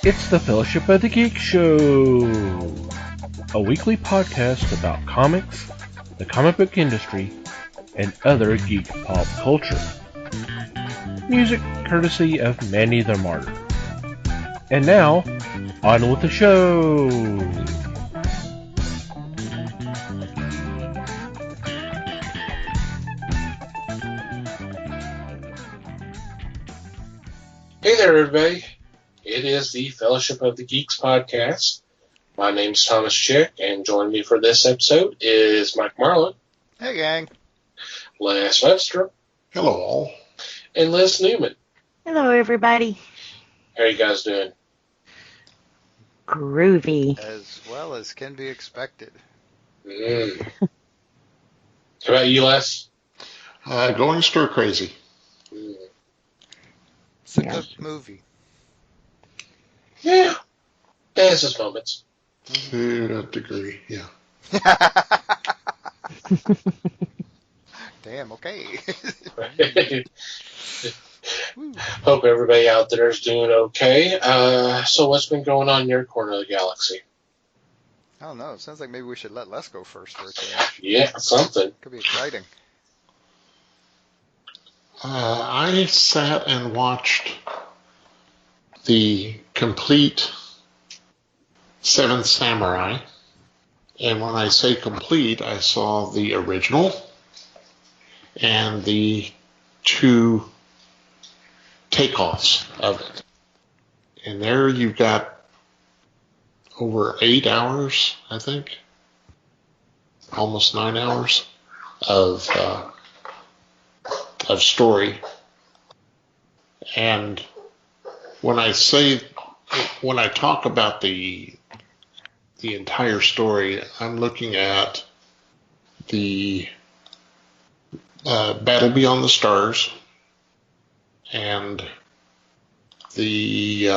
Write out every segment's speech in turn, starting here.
It's the Fellowship of the Geek Show, a weekly podcast about comics, the comic book industry, and other geek pop culture. Music courtesy of Manny the Martyr. And now, on with the show! Hey there, everybody. It is the Fellowship of the Geeks podcast. My name's Thomas Chick, and joining me for this episode is Mike Marlin. Hey, gang. Les Webster. Hello, all. And Liz Newman. Hello, everybody. How are you guys doing? Groovy. As well as can be expected. How about you, Les? Going stir crazy. It's a good movie. Yeah. It has its moments. To a degree, yeah. Damn, okay. Hope everybody out there is doing okay. So what's been going on in your corner of the galaxy? I don't know. It sounds like maybe we should let Les go first for a change. Yeah, something. Could be exciting. I sat and watched the complete Seventh Samurai. And when I say complete, I saw the original and the two takeoffs of it. And there you've got over 8 hours, I think, almost 9 hours of story. And when I talk about the entire story, I'm looking at the Battle Beyond the Stars and the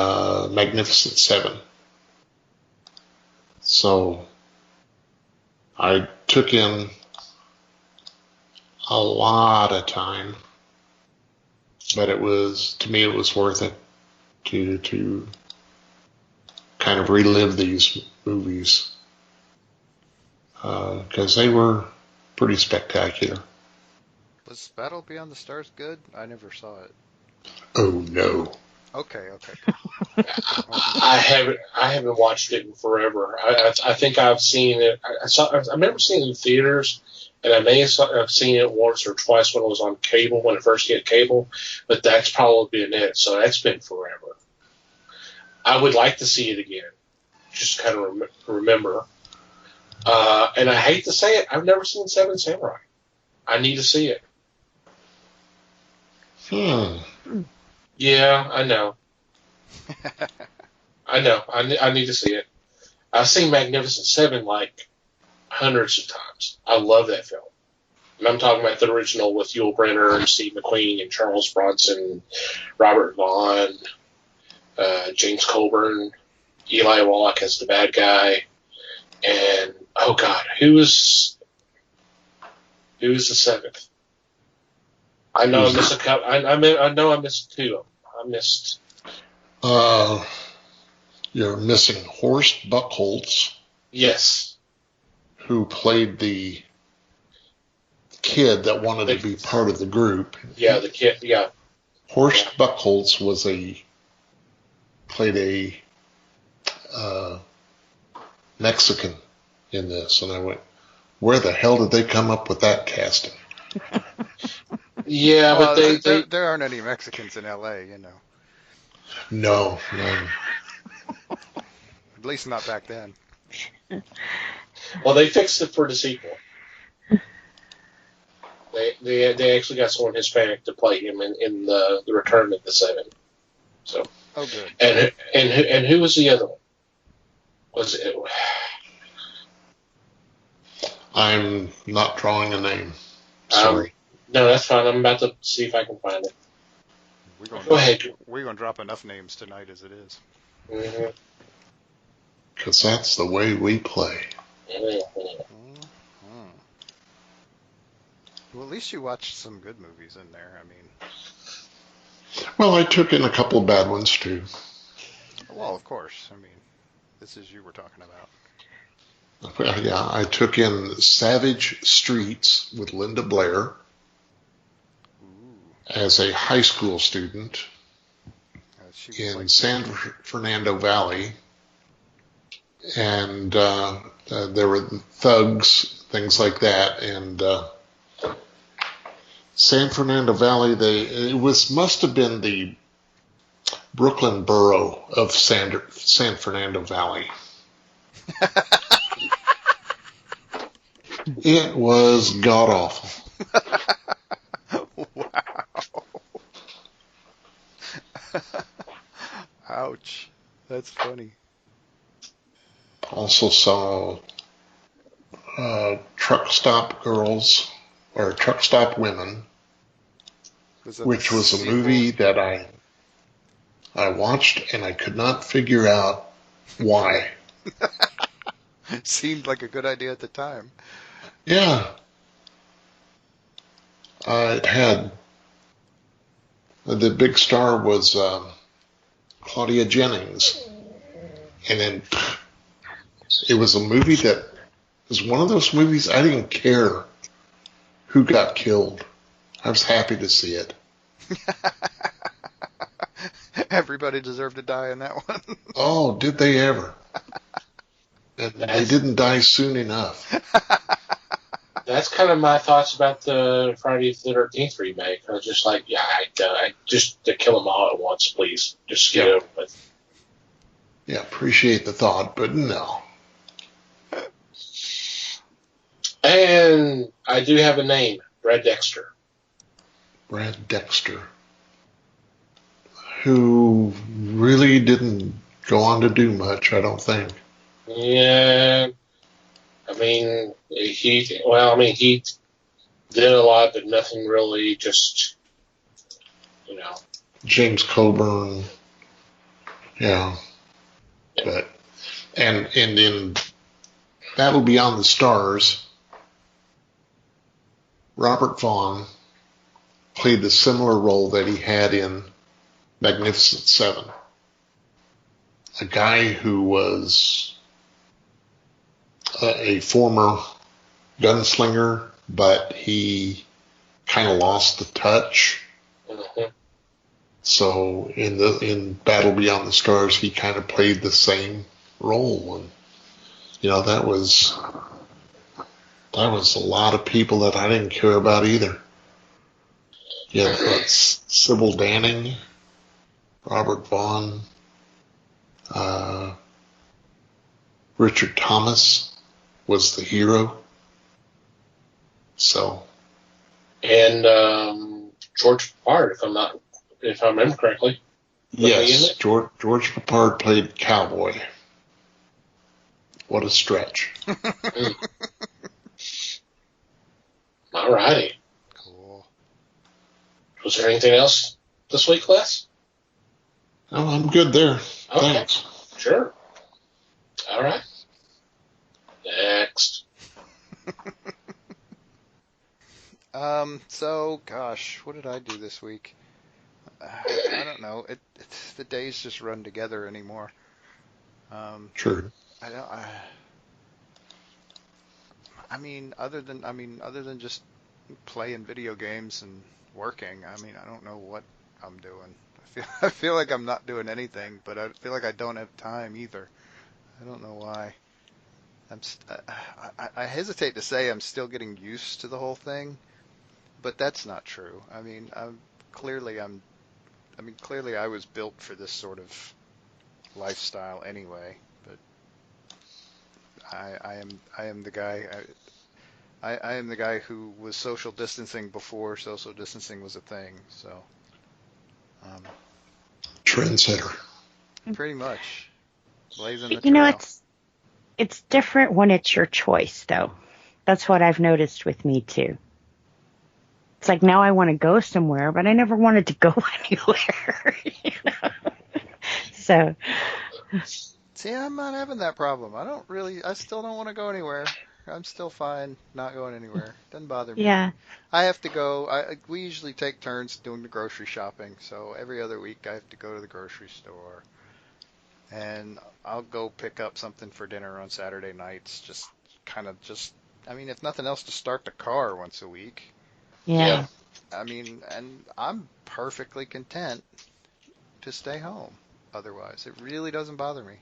Magnificent Seven. So I took in a lot of time, but to me it was worth it to kind of relive these movies because they were pretty spectacular. Was Battle Beyond the Stars good? I never saw it. Oh no. Okay. I haven't watched it in forever. I think I've seen it. I remember seeing it in theaters, and I may have seen it once or twice when it was on cable, when it first hit cable, but that's probably been it. So that's been forever. I would like to see it again, just kind of remember. And I hate to say it, I've never seen Seven Samurai. I need to see it. Yeah, I know. I need to see it. I've seen Magnificent Seven like hundreds of times. I love that film. And I'm talking about the original with Yul Brynner and Steve McQueen and Charles Bronson, Robert Vaughn, James Coburn, Eli Wallach as the bad guy, and oh god, who was the seventh? I know I missed a couple. I know I missed two of them. I missed. You're missing Horst Buchholz. Yes. Who played the kid that wanted to be part of the group. Yeah, the kid. Yeah. Horst Buchholz played a Mexican in this, and I went, where the hell did they come up with that casting? Yeah, well, but there aren't any Mexicans in L.A., you know. No. At least not back then. Well, they fixed it for the sequel. They actually got someone Hispanic to play him in the Return of the Seven. So. Oh, good. And who was the other one? Was it? I'm not drawing a name. Sorry. No, that's fine. I'm about to see if I can find it. Go ahead. We're going to drop enough names tonight as it is. Mm-hmm. Because that's the way we play. Mm-hmm. Well, at least you watched some good movies in there. I mean, Well, I took in a couple of bad ones too. Well, of course. I mean, this is you we're talking about. Yeah, I took in Savage Streets with Linda Blair Ooh, as a high school student she was in like San Fernando Valley, and there were thugs, things like that, and San Fernando Valley. Must have been the Brooklyn borough of San Fernando Valley. It was god awful. wow. Ouch. That's funny. Also saw Truck Stop Girls or Truck Stop Women, Was that which the was a sequel? movie that I watched and I could not figure out why. It seemed like a good idea at the time. Yeah, it had the big star was Claudia Jennings, and then it was a movie that was one of those movies I didn't care who got killed. I was happy to see it. Everybody deserved to die in that one. Oh, did they ever? And they didn't die soon enough. That's kind of my thoughts about the Friday the 13th remake. I was just like, yeah, I just to kill them all at once, please. Just get it over with. Yeah, appreciate the thought, but no. And I do have a name, Brad Dexter. Brad Dexter, who really didn't go on to do much, I don't think. Yeah, I mean, he did a lot, but nothing really. Just, James Coburn, yeah. But and in Battle Beyond the Stars, Robert Vaughn played the similar role that he had in Magnificent Seven. A guy who was a former gunslinger, but he kind of lost the touch. Mhm. So in Battle Beyond the Stars, he kind of played the same role, and that was a lot of people that I didn't care about either. Yeah, Sybil Danning, Robert Vaughn, Richard Thomas was the hero. So, And George Papard, if I remember correctly. yes, George Papard played Cowboy. What a stretch. All righty. Cool. Was there anything else this week, Les? Oh, I'm good there. Okay. Thanks. Sure. All right. Next. So, gosh, what did I do this week? I don't know. The days just run together anymore. True. Other than just playing video games and working, I don't know what I'm doing. I feel like I'm not doing anything, but I feel like I don't have time either. I don't know why. I hesitate to say I'm still getting used to the whole thing, but that's not true. Clearly I was built for this sort of lifestyle anyway, but I am the guy. I am the guy who was social distancing before social distancing was a thing. So, Trendsetter. pretty much blazing the trail. It's different when it's your choice, though. That's what I've noticed with me too. It's like now I want to go somewhere, but I never wanted to go anywhere. So. See, I'm not having that problem. I still don't want to go anywhere. I'm still fine not going anywhere. Doesn't bother me. Yeah. I have to go. We usually take turns doing the grocery shopping. So every other week I have to go to the grocery store. and I'll go pick up something for dinner on Saturday nights. I mean, if nothing else, to start the car once a week. Yeah. I mean, and I'm perfectly content to stay home. Otherwise, it really doesn't bother me.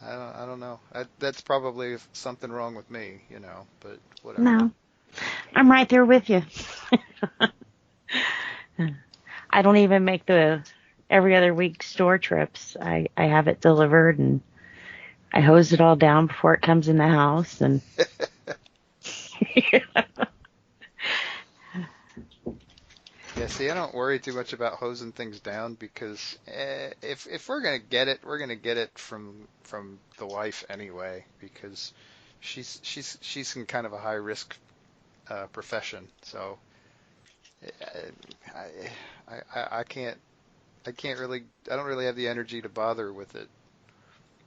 I don't know. That's probably something wrong with me, but whatever. No, I'm right there with you. I don't even make the every other week store trips. I have it delivered and I hose it all down before it comes in the house. And Yeah, see, I don't worry too much about hosing things down because if we're gonna get it, we're gonna get it from the wife anyway, because she's in kind of a high risk profession, so I can't really, I don't really have the energy to bother with it,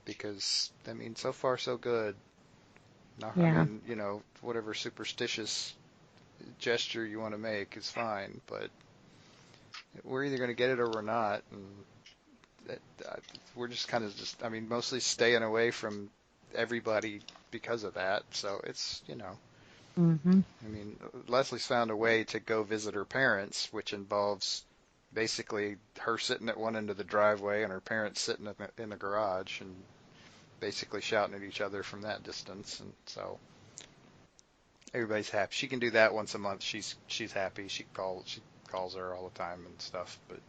because I mean, so far so good. No, I Yeah. mean, whatever superstitious gesture you want to make is fine, but we're either going to get it or we're not, and we're just kind of I mean, mostly staying away from everybody because of that. So it's, hmm I mean, Leslie's found a way to go visit her parents, which involves basically her sitting at one end of the driveway and her parents sitting in the garage and basically shouting at each other from that distance, and so everybody's happy. She can do that once a month. She's happy. She calls her all the time and stuff. But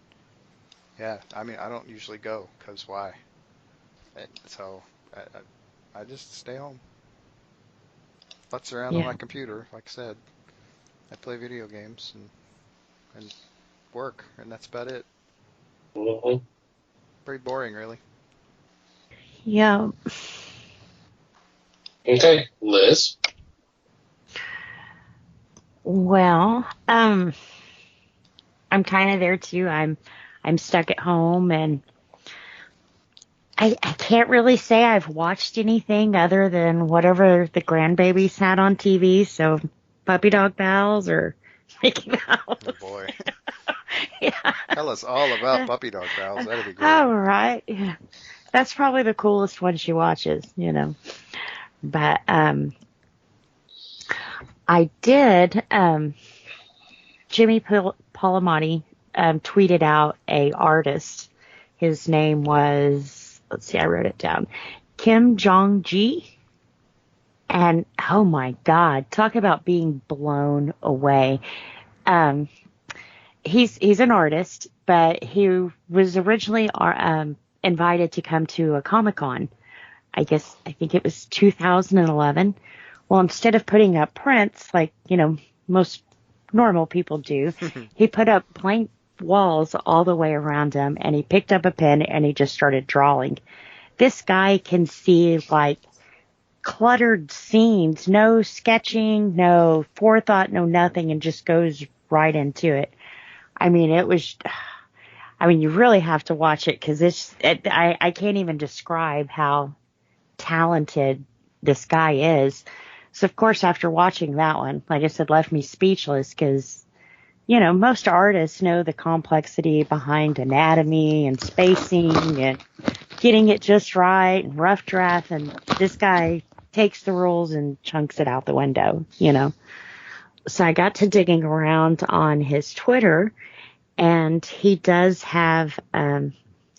yeah, I mean, I don't usually go because why? And so I just stay home, futz around on Yeah. my computer. Like I said, I play video games and work, and that's about it. Mhm. Pretty boring, really. Yeah. Okay, Liz. Well, I'm kind of there too. I'm stuck at home, and I can't really say I've watched anything other than whatever the grandbabies had on TV. So Puppy Dog Pals or Mickey Mouse. Oh boy, Yeah. tell us all about Puppy Dog Pals. That'd be great. All right. Yeah. That's probably the coolest one she watches, But I did. Jimmy Palmiotti tweeted out a artist. His name was, let's see, I wrote it down, Kim Jong-ji. And oh my God, talk about being blown away. He's an artist, but he was originally invited to come to a Comic-Con. I think it was 2011. Well, instead of putting up prints like, most normal people do, he put up blank walls all the way around him, and he picked up a pen and he just started drawing. This guy can see like cluttered scenes, no sketching, no forethought, no nothing, and just goes right into it. I mean, you really have to watch it because I can't even describe how talented this guy is. So, of course, after watching that one, like I said, left me speechless because, most artists know the complexity behind anatomy and spacing and getting it just right and rough draft. And this guy takes the rules and chunks it out the window, So I got to digging around on his Twitter, and he does have,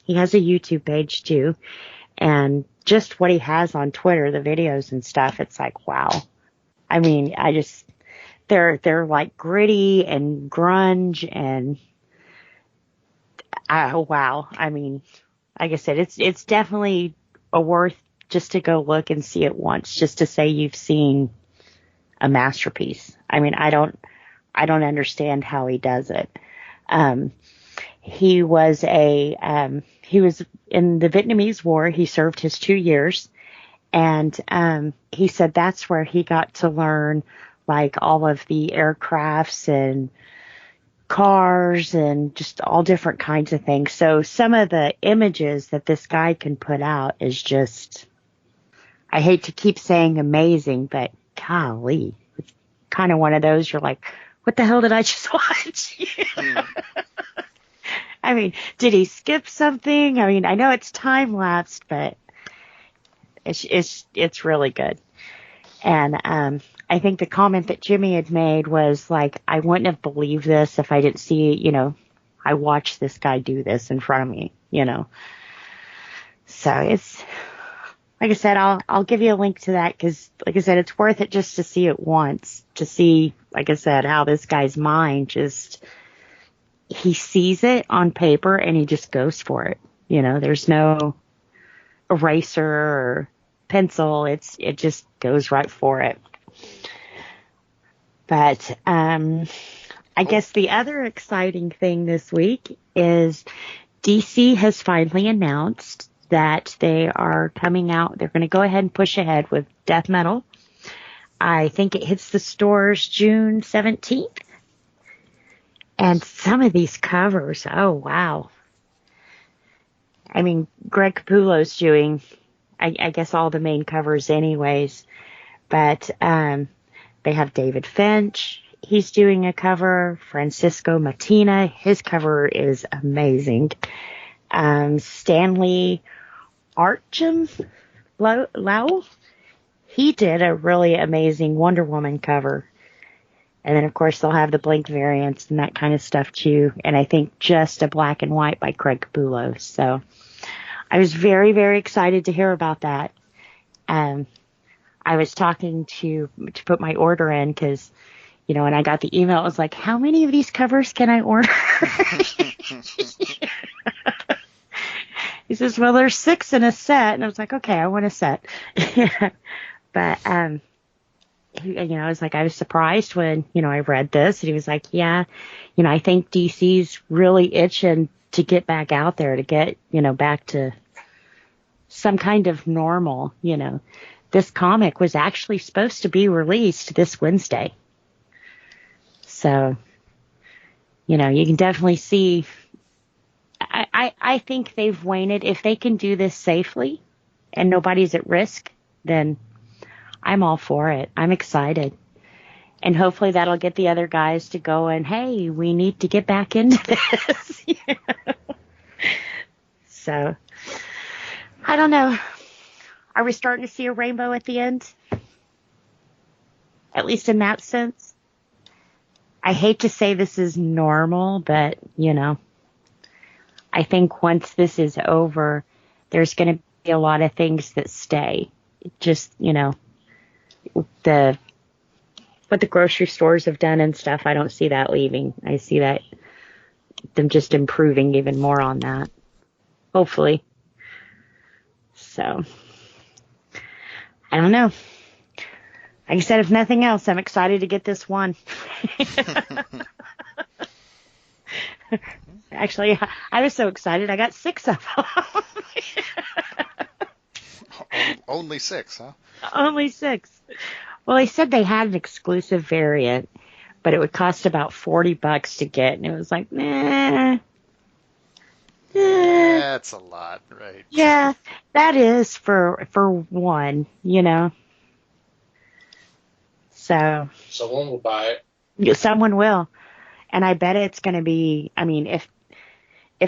he has a YouTube page too. And just what he has on Twitter, the videos and stuff, it's like, wow. I mean, they're like gritty and grunge and, wow. I mean, like I said, it's definitely worth just to go look and see it once, just to say you've seen a masterpiece. I mean, I don't understand how he does it. He was he was in the Vietnamese War. He served his 2 years, and he said that's where he got to learn like all of the aircrafts and cars and just all different kinds of things. So some of the images that this guy can put out is just, I hate to keep saying amazing, but golly, it's kind of one of those you're like, what the hell did I just watch? I mean, did he skip something? I mean, I know it's time lapsed, but it's really good. And I think the comment that Jimmy had made was like, I wouldn't have believed this if I didn't see, I watched this guy do this in front of me, So it's, like I said, I'll give you a link to that because, like I said, it's worth it just to see it once, to see, like I said, how this guy's mind just, he sees it on paper and he just goes for it. There's no eraser or pencil. It just goes right for it. But I guess the other exciting thing this week is DC has finally announced that they are coming out. They're going to go ahead and push ahead with Death Metal. I think it hits the stores June 17th. And some of these covers, oh, wow. I mean, Greg Capullo's doing, I guess, all the main covers anyways. But they have David Finch. He's doing a cover. Francisco Matina. His cover is amazing. Stanley Archim Lau. He did a really amazing Wonder Woman cover. And then, of course, they'll have the blank variants and that kind of stuff, too. And I think just a black and white by Craig Capullo. So I was very, very excited to hear about that. I was talking to put my order in because, when I got the email, it was like, how many of these covers can I order? He says, well, there's 6 in a set. And I was like, okay, I want a set. But, I was like, I was surprised when, I read this. And he was like, yeah, I think DC's really itching to get back out there, to get, back to some kind of normal, This comic was actually supposed to be released this Wednesday. So, you can definitely see, I think they've waited. If they can do this safely and nobody's at risk, then I'm all for it. I'm excited. And hopefully that'll get the other guys to go and, hey, we need to get back into this. So, I don't know. Are we starting to see a rainbow at the end? At least in that sense. I hate to say this is normal, but, I think once this is over, there's going to be a lot of things that stay. Just, what the grocery stores have done and stuff, I don't see that leaving. I see that them just improving even more on that. Hopefully. So, I don't know. Like I said, if nothing else, I'm excited to get this one. Actually, I was so excited, I got 6 of them. Only 6, huh? Only 6. Well, they said they had an exclusive variant, but it would cost about $40 to get, and it was like, nah. That's a lot, right? Yeah, that is for one, So someone will buy it. Someone will. And I bet it's going to be, I mean, if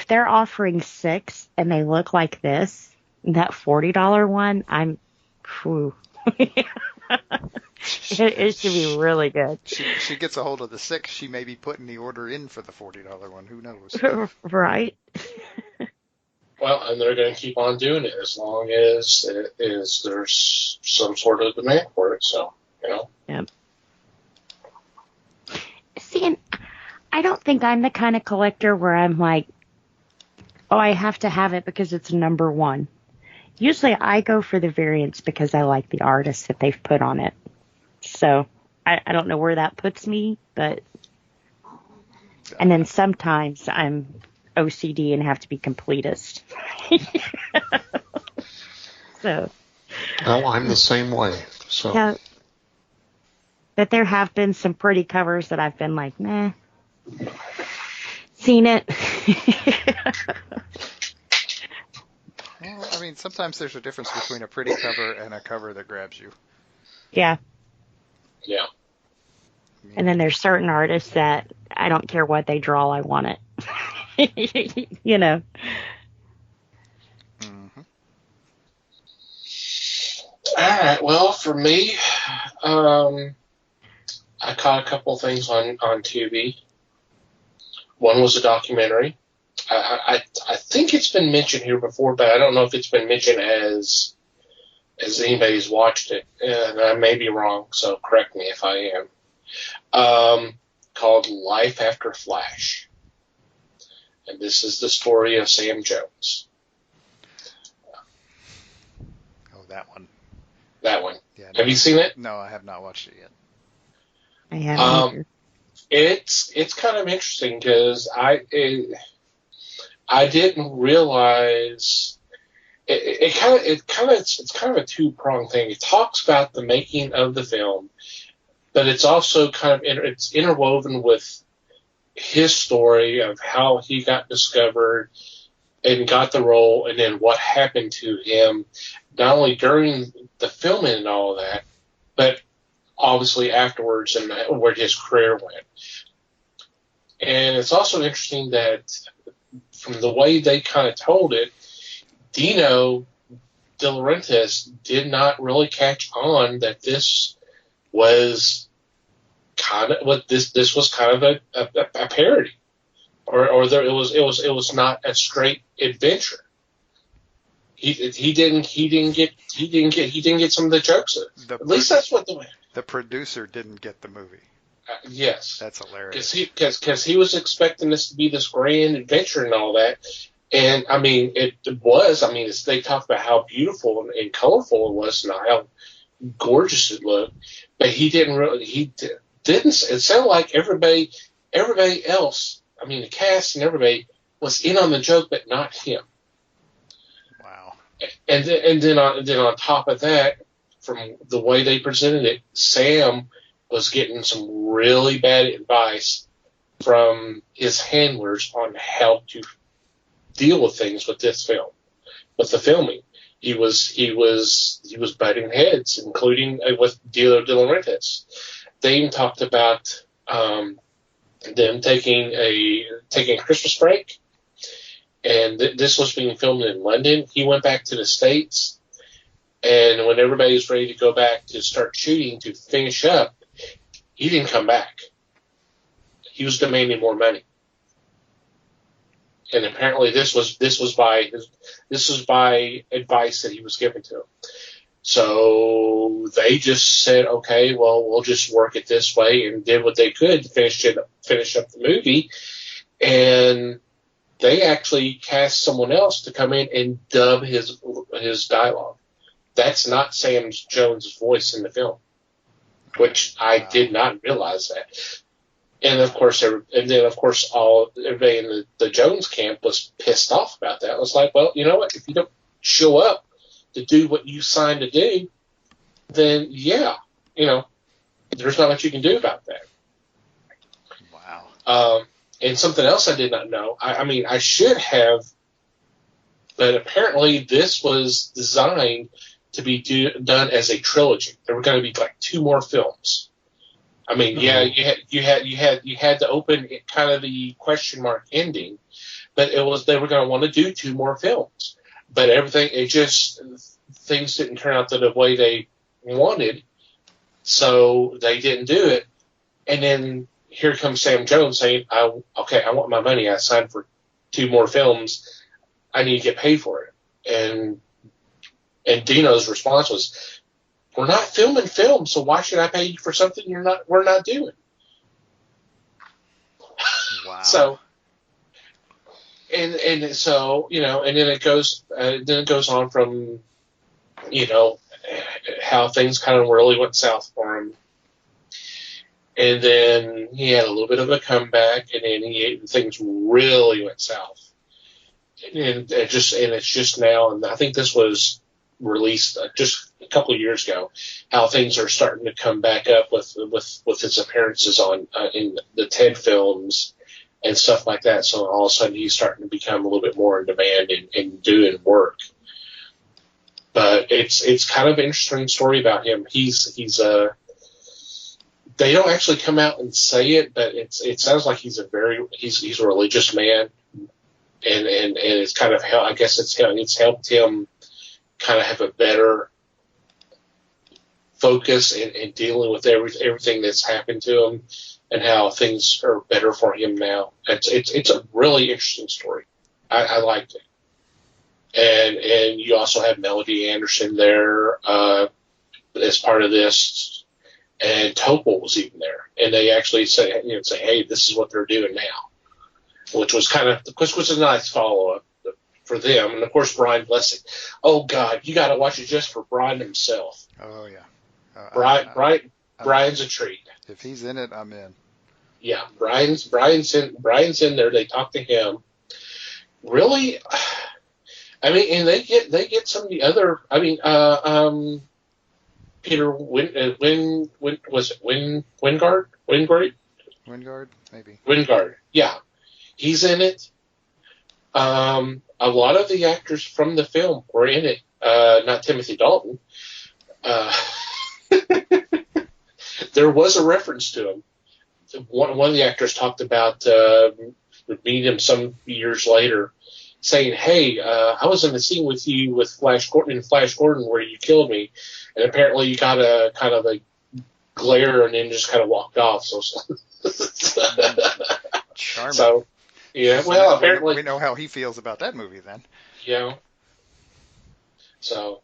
they're offering 6 and they look like this, that $40 one, whew. It should be really good. She gets a hold of the 6, she may be putting the order in for the $40 one. Who knows? Right. Well, and they're going to keep on doing it as long as there's some sort of demand for it. So, Yep. See, and I don't think I'm the kind of collector where I'm like, oh, I have to have it because it's number one. Usually I go for the variants because I like the artists that they've put on it. So I don't know where that puts me, but... And then sometimes I'm OCD and have to be completist. So... Well, I'm the same way. So. Yeah. But there have been some pretty covers that I've been like, nah. Seen it. Well, I mean, sometimes there's a difference between a pretty cover and a cover that grabs you. Yeah. Yeah. And then there's certain artists that I don't care what they draw, I want it. You know. Mm-hmm. All right. Well, for me, I caught a couple things on TV. One was a documentary. I think it's been mentioned here before, but I don't know if it's been mentioned as anybody's watched it, and I may be wrong, so correct me if I am. Called Life After Flash, and this is the story of Sam Jones. Oh, that one. That one. Yeah. Have you seen it? No, I have not watched it yet. I haven't either. It's kind of interesting because I didn't realize it's kind of a two-pronged thing. It talks about the making of the film, but it's also kind of it's interwoven with his story of how he got discovered and got the role, and then what happened to him, not only during the filming and all of that, but obviously afterwards and where his career went. And it's also interesting that from the way they kind of told it, Dino De Laurentiis did not really catch on that this was kind of what this was kind of a parody, or it was not a straight adventure. He didn't get some of the jokes. At least that's what the producer didn't get the movie. Yes, that's hilarious. Because he was expecting this to be this grand adventure and all that, and I mean it was. I mean they talked about how beautiful and colorful it was and how gorgeous it looked, but he didn't really. He didn't. It sounded like everybody else. I mean the cast and everybody was in on the joke, but not him. Wow. And then on top of that, from the way they presented it, Sam was getting some really bad advice from his handlers on how to deal with things with this film, with the filming. He was butting heads, including with Dino De Laurentiis. They even talked about them taking a Christmas break, and this was being filmed in London. He went back to the States, and when everybody was ready to go back to start shooting to finish up, he didn't come back. He was demanding more money, and apparently this was by advice that he was given to him. So they just said, okay, well, we'll just work it this way, and did what they could to finish up the movie. And they actually cast someone else to come in and dub his dialogue. That's not Sam Jones' voice in the film, which I did not realize that. And of course, everybody in the Jones camp was pissed off about that. It was like, well, you know what? If you don't show up to do what you signed to do, then yeah, there's not much you can do about that. Wow. And something else I did not know. I mean, I should have, but apparently this was designed to be done as a trilogy. There were going to be like 2 more films. I mean, yeah, you had to open it kind of the question mark ending, but they were going to want to do 2 more films. But things didn't turn out the way they wanted, so they didn't do it. And then here comes Sam Jones saying, I want my money. I signed for 2 more films. I need to get paid for it. And Dino's response was, we're not filming film, so why should I pay you for something we're not doing? Wow. So, and so, and then it goes on from, how things kind of really went south for him. And then he had a little bit of a comeback, and then things really went south. And it's just now, and I think this was released just a couple of years ago, how things are starting to come back up with his appearances on in the TED films and stuff like that. So all of a sudden he's starting to become a little bit more in demand and doing work. But it's kind of an interesting story about him. They don't actually come out and say it, but it sounds like he's a religious man, and it's kind of I guess it's helped him kind of have a better focus in dealing with everything that's happened to him, and how things are better for him now. It's a really interesting story. I liked it, and you also have Melody Anderson there as part of this. And Topol was even there, and they actually say, hey, this is what they're doing now, which was a nice follow up for them. And of course, Brian Blessing. Oh God, you got to watch it just for Brian himself. Oh yeah, Brian's a treat. If he's in it, I'm in. Yeah, Brian's in there. They talk to him. Really, I mean, and they get some of the other. I mean, Peter Wingard, maybe. Wingard, yeah, he's in it. A lot of the actors from the film were in it. Not Timothy Dalton. There was a reference to him. One of the actors talked about meeting him some years later, saying, "Hey, I was in the scene with you with Flash Gordon where you killed me." And apparently you got a kind of a glare and then just kind of walked off. So, charming. So, yeah. Well, apparently we know how he feels about that movie then. Yeah. So,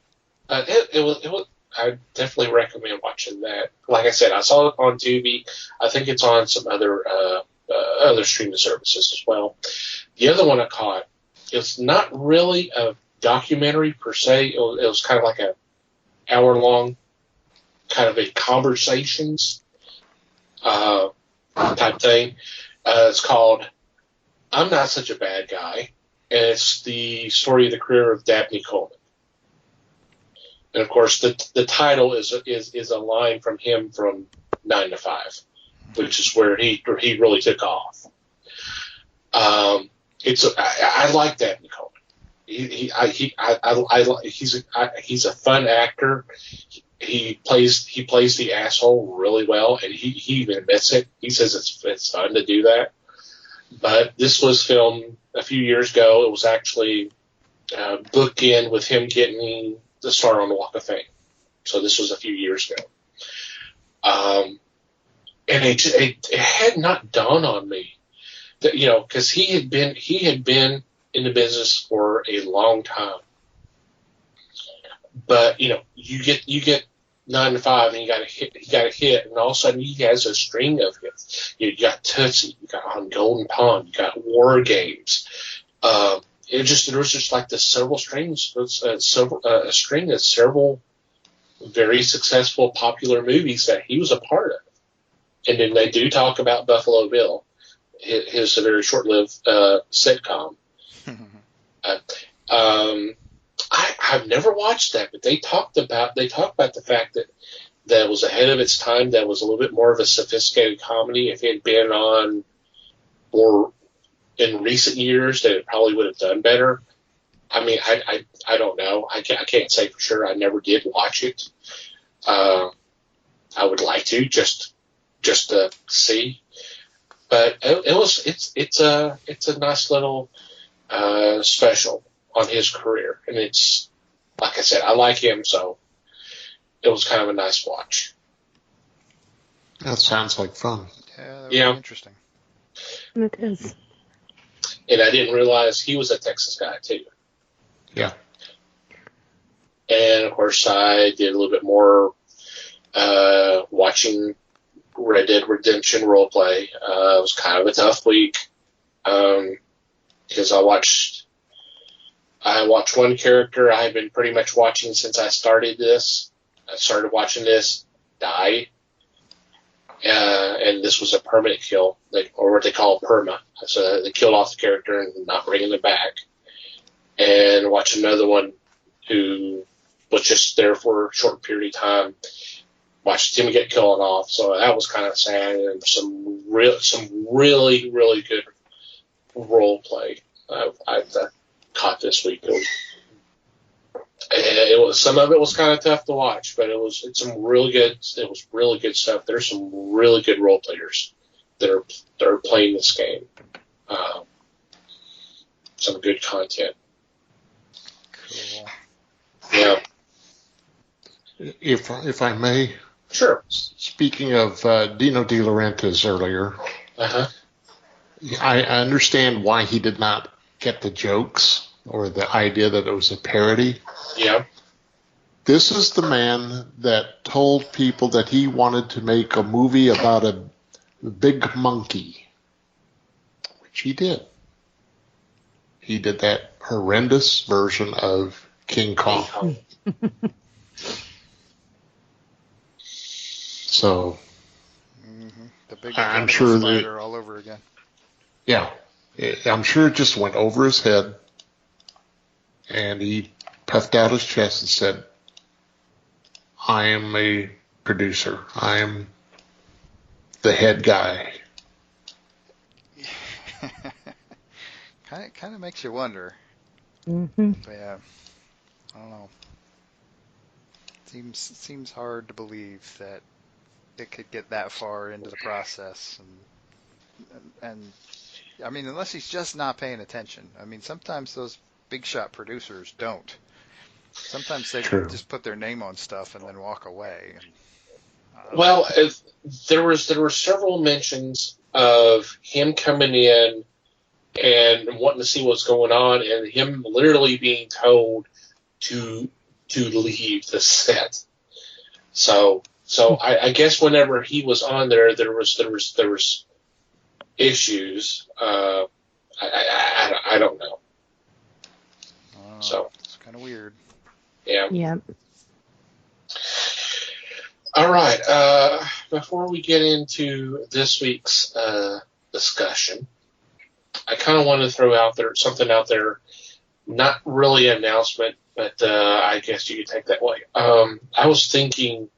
it was. I definitely recommend watching that. Like I said, I saw it on Tubi. I think it's on some other streaming services as well. The other one I caught, it's not really a documentary per se. It was kind of like a hour-long kind of a conversations type thing. It's called I'm Not Such a Bad Guy, and it's the story of the career of Dabney Coleman. And, of course, the title is a line from him from 9 to 5, which is where he really took off. I like Dabney Coleman. He's a fun actor. He plays the asshole really well, and he even admits it. He says it's fun to do that. But this was filmed a few years ago. It was actually booked in with him getting the star on the Walk of Fame. So this was a few years ago. And it had not dawned on me that, because he had been in the business for a long time. But you get 9 to 5 and he got a hit, and all of a sudden he has a string of hits. You got Tootsie, you got On Golden Pond, you got War Games. There was just like the several strings, a string of several very successful, popular movies that he was a part of. And then they do talk about Buffalo Bill, his very short-lived sitcom. I've never watched that, but they talk about the fact that it was ahead of its time. That was a little bit more of a sophisticated comedy. If it had been on more in recent years, that it probably would have done better. I mean, I don't know. I can't say for sure. I never did watch it. I would like to just to see, but it's a nice little special on his career, and it's like I said, I like him, so it was kind of a nice watch. That sounds like fun. Yeah, that was interesting. It is. And I didn't realize he was a Texas guy too. Yeah. And of course, I did a little bit more watching Red Dead Redemption roleplay. It was kind of a tough week because I watched one character I had been pretty much watching since I started this. I started watching this die, and this was a permanent kill, or what they call perma. So they killed off the character and not bringing them back. And watch another one who was just there for a short period of time. Watched him get killed off, so that was kind of sad. And some really, really good role play I caught this week. It was, some of it was kind of tough to watch, but it's some really good. It was really good stuff. There's some really good role players that are playing this game. Some good content. Cool. Yeah. If I may, Sure. speaking of Dino De Laurentiis earlier, Uh-huh. I understand why he did not get the jokes or the idea that it was a parody. Yeah. This is the man that told people that he wanted to make a movie about a big monkey, which he did. He did that horrendous version of King Kong. So, The big I'm sure spider all over again. yeah, I'm sure it just went over his head, and he puffed out his chest and said, I am a producer. I am the head guy. Kind of makes you wonder. Mm-hmm. Yeah, I don't know. Seems hard to believe that it could get that far into the process, and I mean, unless he's just not paying attention. I mean, sometimes those big shot producers don't. Sometimes they True. just put their name on stuff and then walk away. Well, there were several mentions of him coming in and wanting to see what's going on, and him literally being told to leave the set. So I guess whenever he was on there was issues. I don't know. So it's kind of weird. yeah. Yep. All right. Before we get into this week's discussion, I kind of want to throw something out there. Not really an announcement, but I guess you could take that way. I was thinking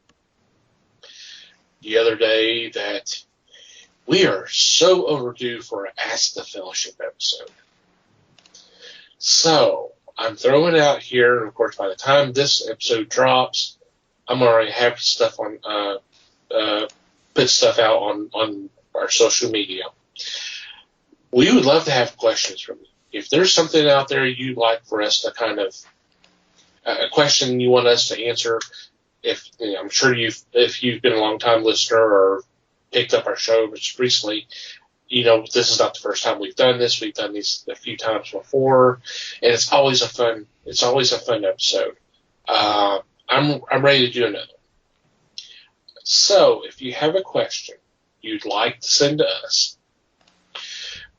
the other day that we are so overdue for an Ask the Fellowship episode. So I'm throwing it out here, and of course, by the time this episode drops, I'm already have stuff on, put stuff out on our social media. We would love to have questions from you. If there's something out there you'd like for us to kind of, a question you want us to answer, I'm sure if you've been a long time listener or picked up our show just recently, this is not the first time we've done this. We've done these a few times before, and it's always a fun episode. I'm ready to do another. So if you have a question you'd like to send to us,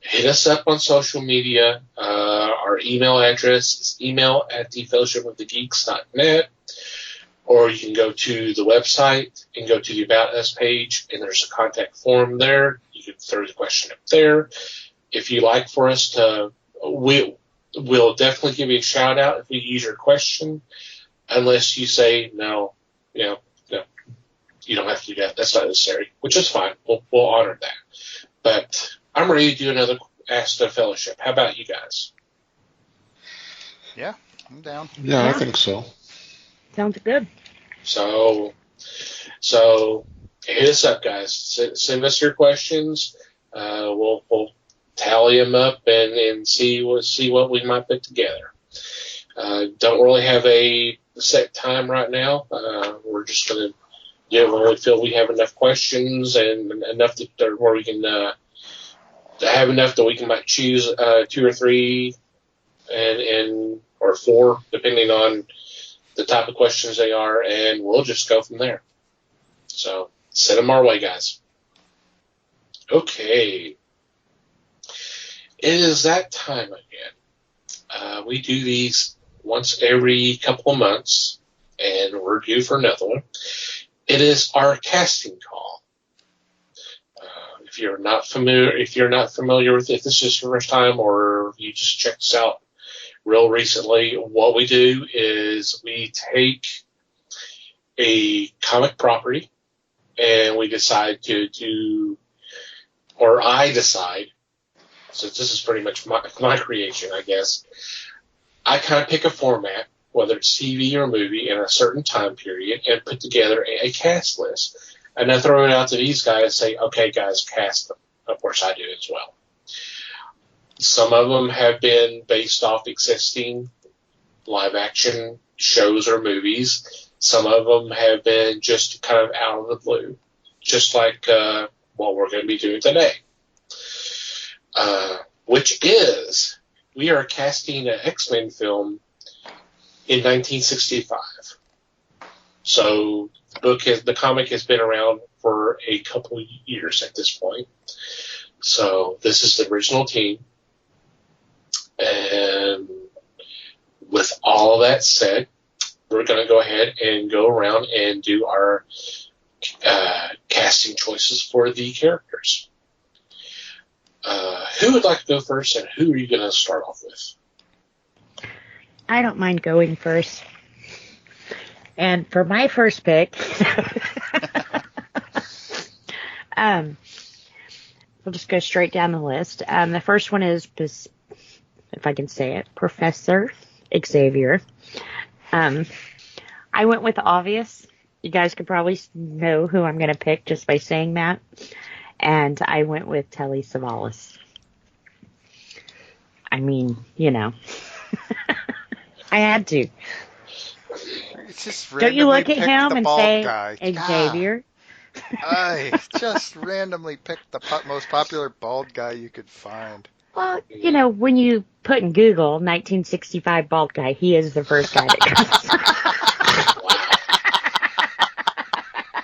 hit us up on social media. Our email address is email@thefellowshipofthegeeks.net, or you can go to the website and go to the About Us page, and there's a contact form there. You can throw the question up there. If you like for us to, we'll definitely give you a shout out if we use your question, unless you say no, no, you don't have to do that. That's not necessary, which is fine. We'll honor that. But I'm ready to do another Ask the Fellowship. How about you guys? Yeah, I'm down. Yeah, I think so. Sounds good. So hit us up, guys. Send us your questions. We'll tally them up and see what we might put together. Don't really have a set time right now. We're just going to when we feel we have enough questions and enough where we can have enough that we can might choose 2 or 3 and or 4, depending on the type of questions they are, and we'll just go from there. So send them our way, guys. Okay. It is that time again. We do these once every couple of months, and we're due for another one. It is our casting call. If you're not familiar with it, if this is your first time or you just checked us out real recently, what we do is we take a comic property and we decide I decide, since this is pretty much my creation, I guess, I kind of pick a format whether it's TV or movie, in a certain time period and put together a cast list. And then throw it out to these guys and say, okay, guys, cast them. Of course, I do as well. Some of them have been based off existing live-action shows or movies. Some of them have been just kind of out of the blue, just like what we're going to be doing today, which is we are casting an X-Men film in 1965. So the comic has been around for a couple of years at this point. So this is the original team. And with all of that said, we're going to go ahead and go around and do our casting choices for the characters. Who would like to go first, and who are you going to start off with? I don't mind going first. And for my first pick, we'll just go straight down the list. The first one is, if I can say it, Professor Xavier. I went with the obvious. You guys could probably know who I'm going to pick just by saying that. And I went with Telly Savalas. I mean, you know. I had to. It's just Don't you look at him and say, guy. Xavier? I just randomly picked the most popular bald guy you could find. Well, you know, when you put in Google 1965 bald guy, he is the first guy that comes.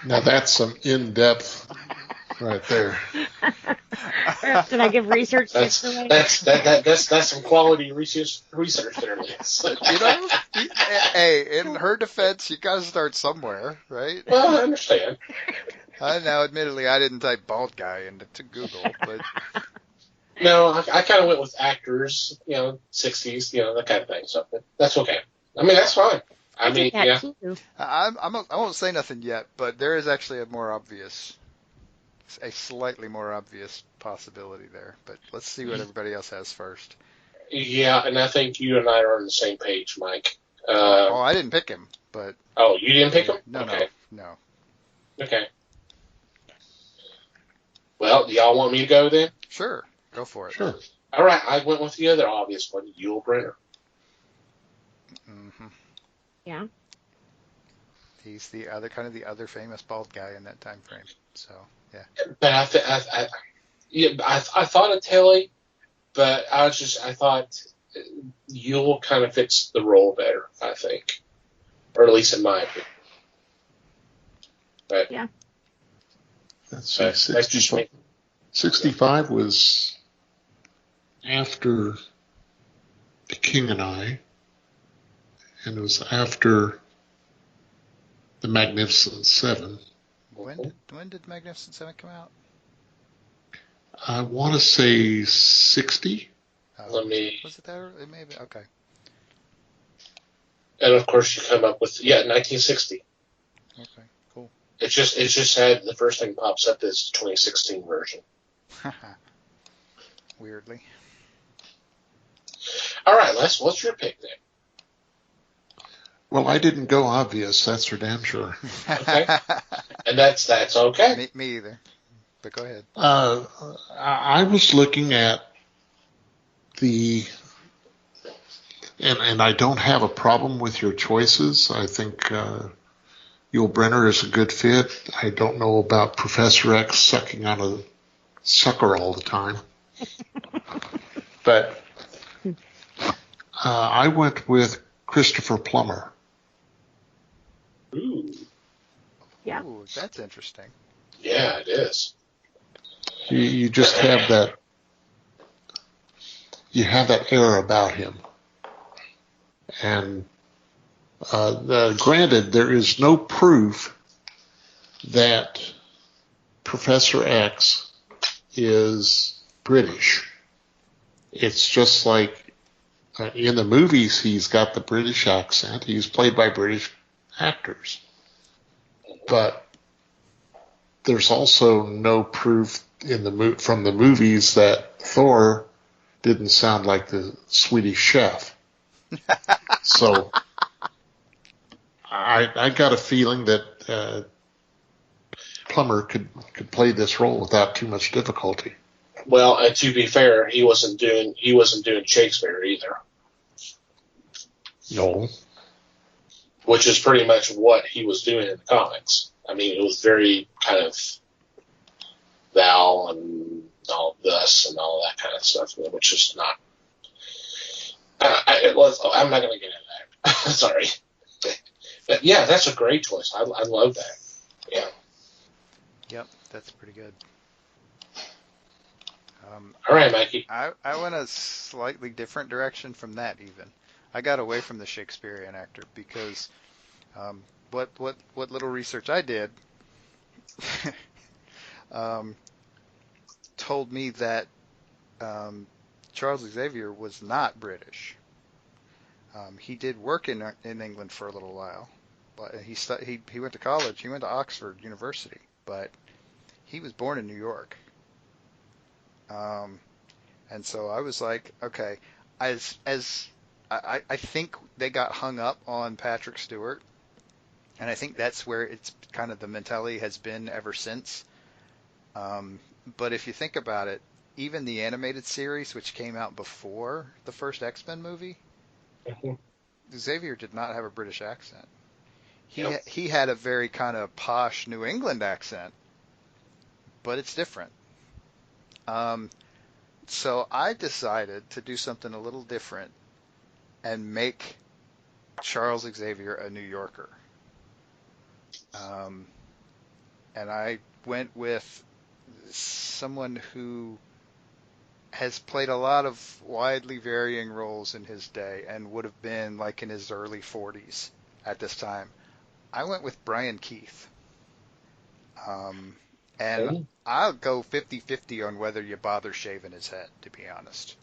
Now that's some in-depth right there. Did I give research tips away? That's some quality research there, Liz. You know, hey, in her defense, you got to start somewhere, right? Well, I understand. I know, admittedly, I didn't type bald guy into Google, but No, I kind of went with actors, 60s, that kind of thing. So that's okay. I mean, that's fine. I mean, yeah. I won't say nothing yet, but there is actually a slightly more obvious possibility there. But let's see what everybody else has first. Yeah, and I think you and I are on the same page, Mike. I didn't pick him, but... Oh, you didn't pick him? No, okay. No. Okay. Well, do y'all want me to go then? Sure, go for it. Sure. All right, I went with the other obvious one, Yul Brynner. Mm-hmm. Yeah. He's the other famous bald guy in that time frame. So, yeah. But I thought of Telly, but I thought Yul kind of fits the role better, I think. Or at least in my opinion. But, yeah. Let's see, 65 was after The King and I, and it was after The Magnificent Seven. When did Magnificent Seven come out? I want to say 60. Was it that early? It may have been. Okay. And of course you come up with 1960. Okay, cool. It's just had the first thing pops up is the 2016 version. Weirdly. All right, Les, what's your pick then? Well, I didn't go obvious, that's for damn sure. Okay. And that's okay. Me either. But go ahead. I was looking at and I don't have a problem with your choices. I think Yul Brynner is a good fit. I don't know about Professor X sucking on a sucker all the time. But I went with Christopher Plummer. Ooh. Yeah. Ooh, that's interesting. Yeah, it is. You just have that. You have that air about him. And granted, there is no proof that Professor X is British. It's just like in the movies, he's got the British accent. He's played by British actors. But there's also no proof from the movies that Thor didn't sound like the Swedish chef. So I got a feeling that Plummer could play this role without too much difficulty. Well, and to be fair, he wasn't doing Shakespeare either, No. which is pretty much what he was doing in the comics. I mean, it was very kind of thou and all this and all that kind of stuff, which is not. I'm not going to get into that. Sorry, but yeah, that's a great choice. I love that. Yeah. Yep, that's pretty good. All right, Mikey. I went a slightly different direction from that even. I got away from the Shakespearean actor because what little research I did told me that Charles Xavier was not British. He did work in England for a little while, but he went to college. He went to Oxford University, but he was born in New York. And so I was like, okay, I think they got hung up on Patrick Stewart, and I think that's where it's kind of the mentality has been ever since. But if you think about it, even the animated series, which came out before the first X-Men movie, Xavier did not have a British accent. He had a very kind of posh New England accent, but it's different. So I decided to do something a little different and make Charles Xavier a New Yorker. And I went with someone who has played a lot of widely varying roles in his day and would have been like in his early 40s at this time. I went with Brian Keith. And I'll go 50-50 on whether you bother shaving his head, to be honest.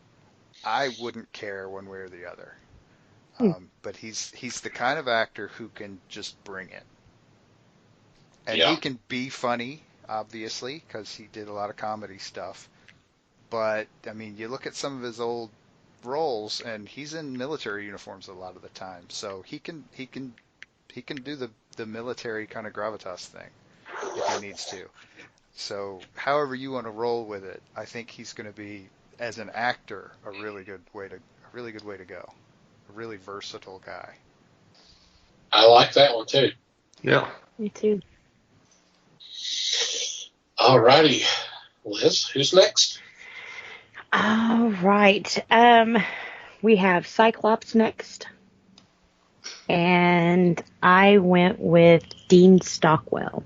I wouldn't care one way or the other. But he's the kind of actor who can just bring it. And he can be funny, obviously, because he did a lot of comedy stuff. But, I mean, you look at some of his old roles, and he's in military uniforms a lot of the time. So he can do the military kind of gravitas thing if he needs to. So, however you want to roll with it, I think he's going to be, as an actor, a really good way to go. A really versatile guy. I like that one too. Yeah. Me too. Alrighty, Liz, who's next? All right. We have Cyclops next. And I went with Dean Stockwell.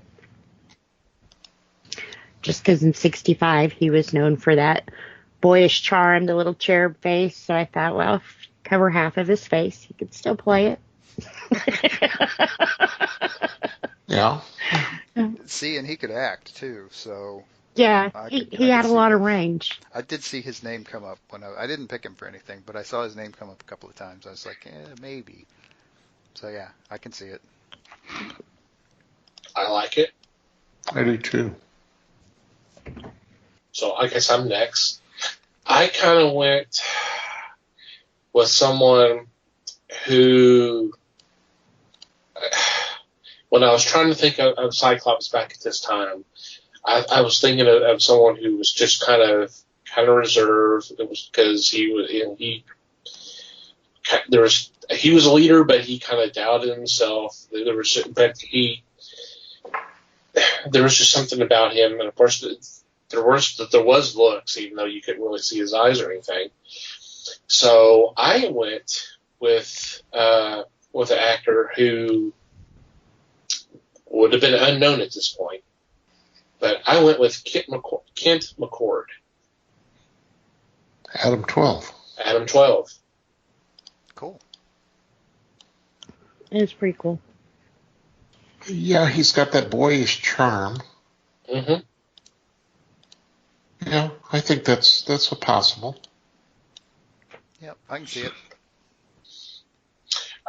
Just because in 65 he was known for that boyish charm, the little cherub face. So I thought, well, if you cover half of his face, he could still play it. Yeah. See, and he could act too, so... Yeah, he had a lot of range. I did see his name come up when I didn't pick him for anything, but I saw his name come up a couple of times. I was like, maybe. So yeah, I can see it. I like it. I do too. So I guess I'm next. I kind of went with someone who, when I was trying to think of Cyclops back at this time, I was thinking of someone who was just kind of reserved. It was because he was a leader, but he kind of doubted himself. There was just something about him, and of course there was looks, even though you couldn't really see his eyes or anything. So I went with an actor who would have been unknown at this point. But I went with Kent McCord. Adam 12. Adam 12. Cool. It's pretty cool. Yeah, he's got that boyish charm. Mm-hmm. Yeah, I think that's a possible. Yep, I can see it.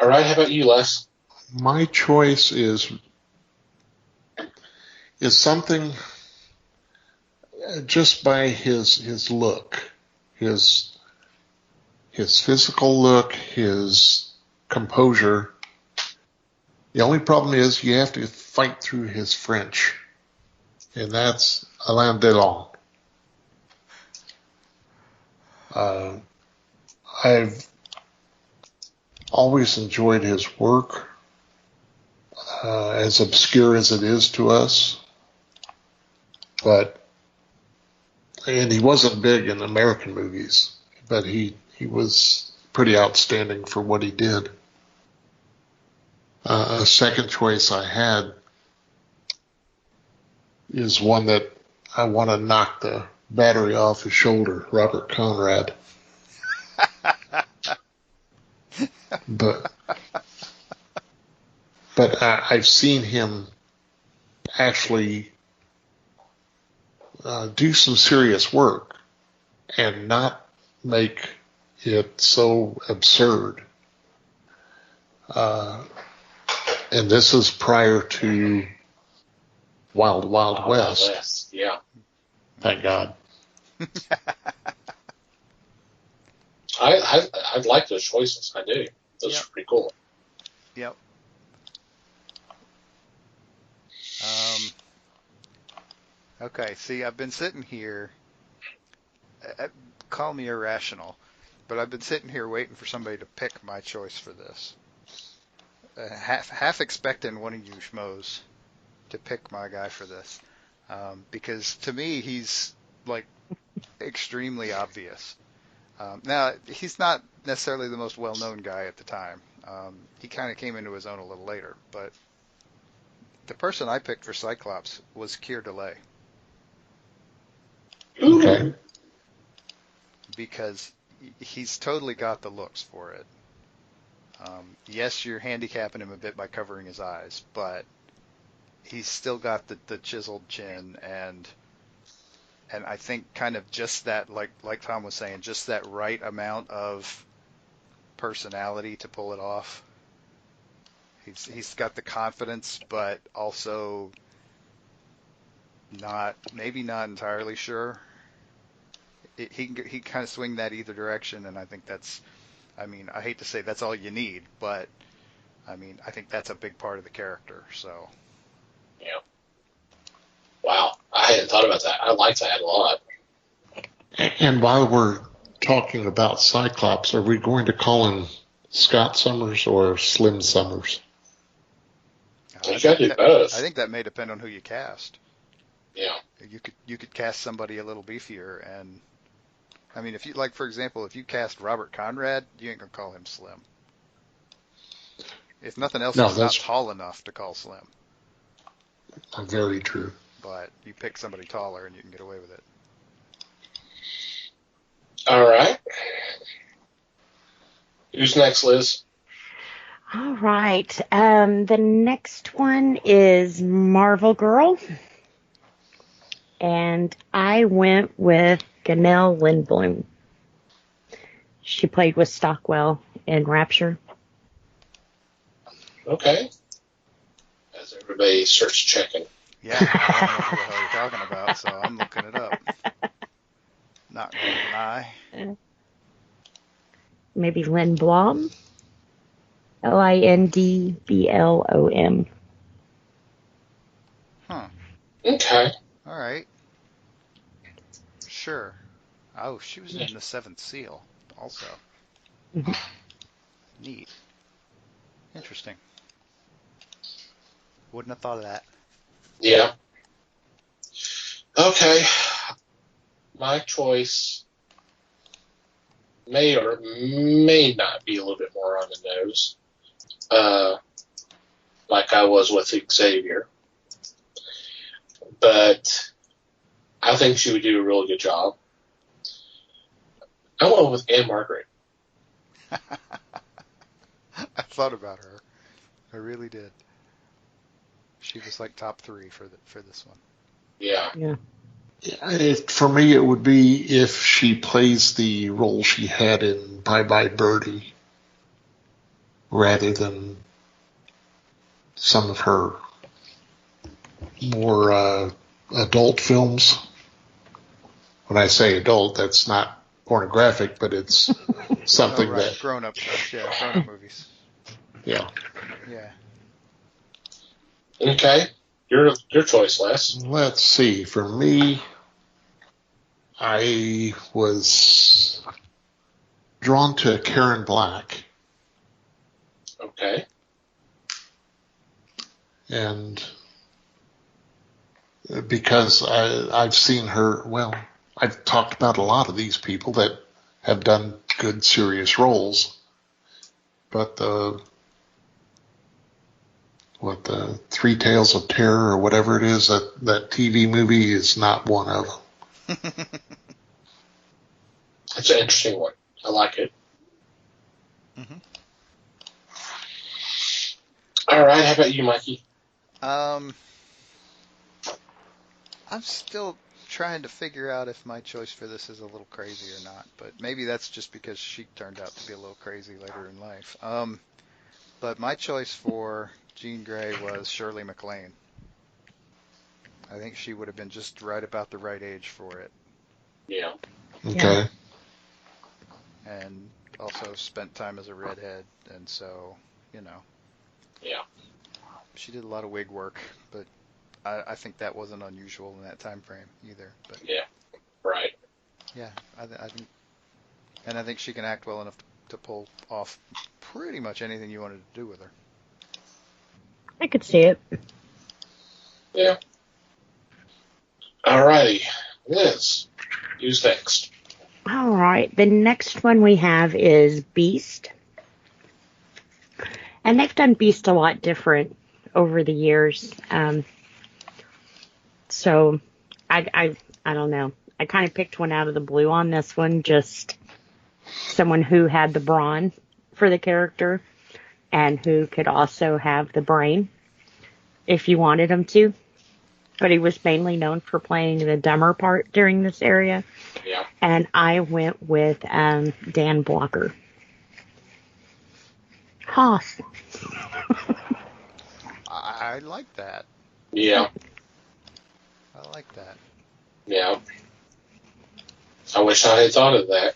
All right, how about you, Les? My choice is something just by his look, his physical look, his composure. The only problem is you have to fight through his French, and that's Alain Delon. I've always enjoyed his work, as obscure as it is to us. And he wasn't big in American movies, but he was pretty outstanding for what he did. A second choice I had is one that I want to knock the battery off his shoulder, Robert Conrad. But I've seen him actually do some serious work and not make it so absurd. And this is prior to Wild Wild West. Yeah. Thank God. I like those choices. I do. Those are pretty cool. Yep. Okay, see, I've been sitting here, call me irrational, but I've been sitting here waiting for somebody to pick my choice for this. Half expecting one of you schmoes to pick my guy for this. Because to me, he's, like, extremely obvious. Now, he's not necessarily the most well-known guy at the time. He kind of came into his own a little later, but the person I picked for Cyclops was Keir Delay. Okay. Because he's totally got the looks for it. Yes, you're handicapping him a bit by covering his eyes, but he's still got the chiseled chin and I think kind of just that, like Tom was saying, just that right amount of personality to pull it off. He's got the confidence, but also maybe not entirely sure. He kind of swing that either direction, and I think that's, I mean, I hate to say that's all you need, but I mean, I think that's a big part of the character. So. Yeah. Wow, I hadn't thought about that. I like that a lot. And while we're talking about Cyclops, are we going to call him Scott Summers or Slim Summers? You got to do both. I think that may depend on who you cast. Yeah. You could cast somebody a little beefier, and I mean, if you for example, if you cast Robert Conrad, you ain't gonna call him Slim. If nothing else, he's not tall enough to call Slim. Very true. But you pick somebody taller, and you can get away with it. All right. Who's next, Liz? All right. The next one is Marvel Girl. And I went with Ganelle Lindblom. She played with Stockwell in Rapture. Okay. As everybody starts checking. Yeah, I don't know what the hell you're talking about, so I'm looking it up. Not going to lie. Maybe Lindblom? Lindblom. Huh. Okay. All right. Sure. Oh, she was in The Seventh Seal also. Mm-hmm. Neat. Interesting. Wouldn't have thought of that. Yeah. Okay. My choice may or may not be a little bit more on the nose. Like I was with Xavier. But I think she would do a really good job. I went with Anne Margaret. I thought about her. I really did. She was like top 3 for this one. Yeah. Yeah. For me, it would be if she plays the role she had in Bye Bye Birdie rather than some of her more adult films. When I say adult, that's not pornographic, but it's something that... Grown-up stuff, yeah, grown-up movies. Yeah. Yeah. Okay. Your choice, Les. Let's see. For me, I was drawn to Karen Black, Okay. and because I've seen her, well, I've talked about a lot of these people that have done good, serious roles, but the Three Tales of Terror or whatever it is, that TV movie is not one of them. That's an interesting one. I like it. Mm-hmm. All right. How about you, Mikey? I'm still trying to figure out if my choice for this is a little crazy or not, but maybe that's just because she turned out to be a little crazy later in life. But my choice for Jean Grey was Shirley MacLaine. I think she would have been just right about the right age for it, Yeah. Okay. and also spent time as a redhead, and so, you know, Yeah. she did a lot of wig work, but I think that wasn't unusual in that time frame either. But Yeah. Right. yeah, I think, and I think she can act well enough to pull off pretty much anything you wanted to do with her. I could see it. Yeah. All righty. Liz, who's next? All right. The next one we have is Beast. And they've done Beast a lot different over the years. So I don't know. I kind of picked one out of the blue on this one, just someone who had the brawn for the character and who could also have the brain if you wanted him to. But he was mainly known for playing the dumber part during this area. Yeah. And I went with Dan Blocker. Hoss. I like that. Yeah. I like that. Yeah. I wish I had thought of that.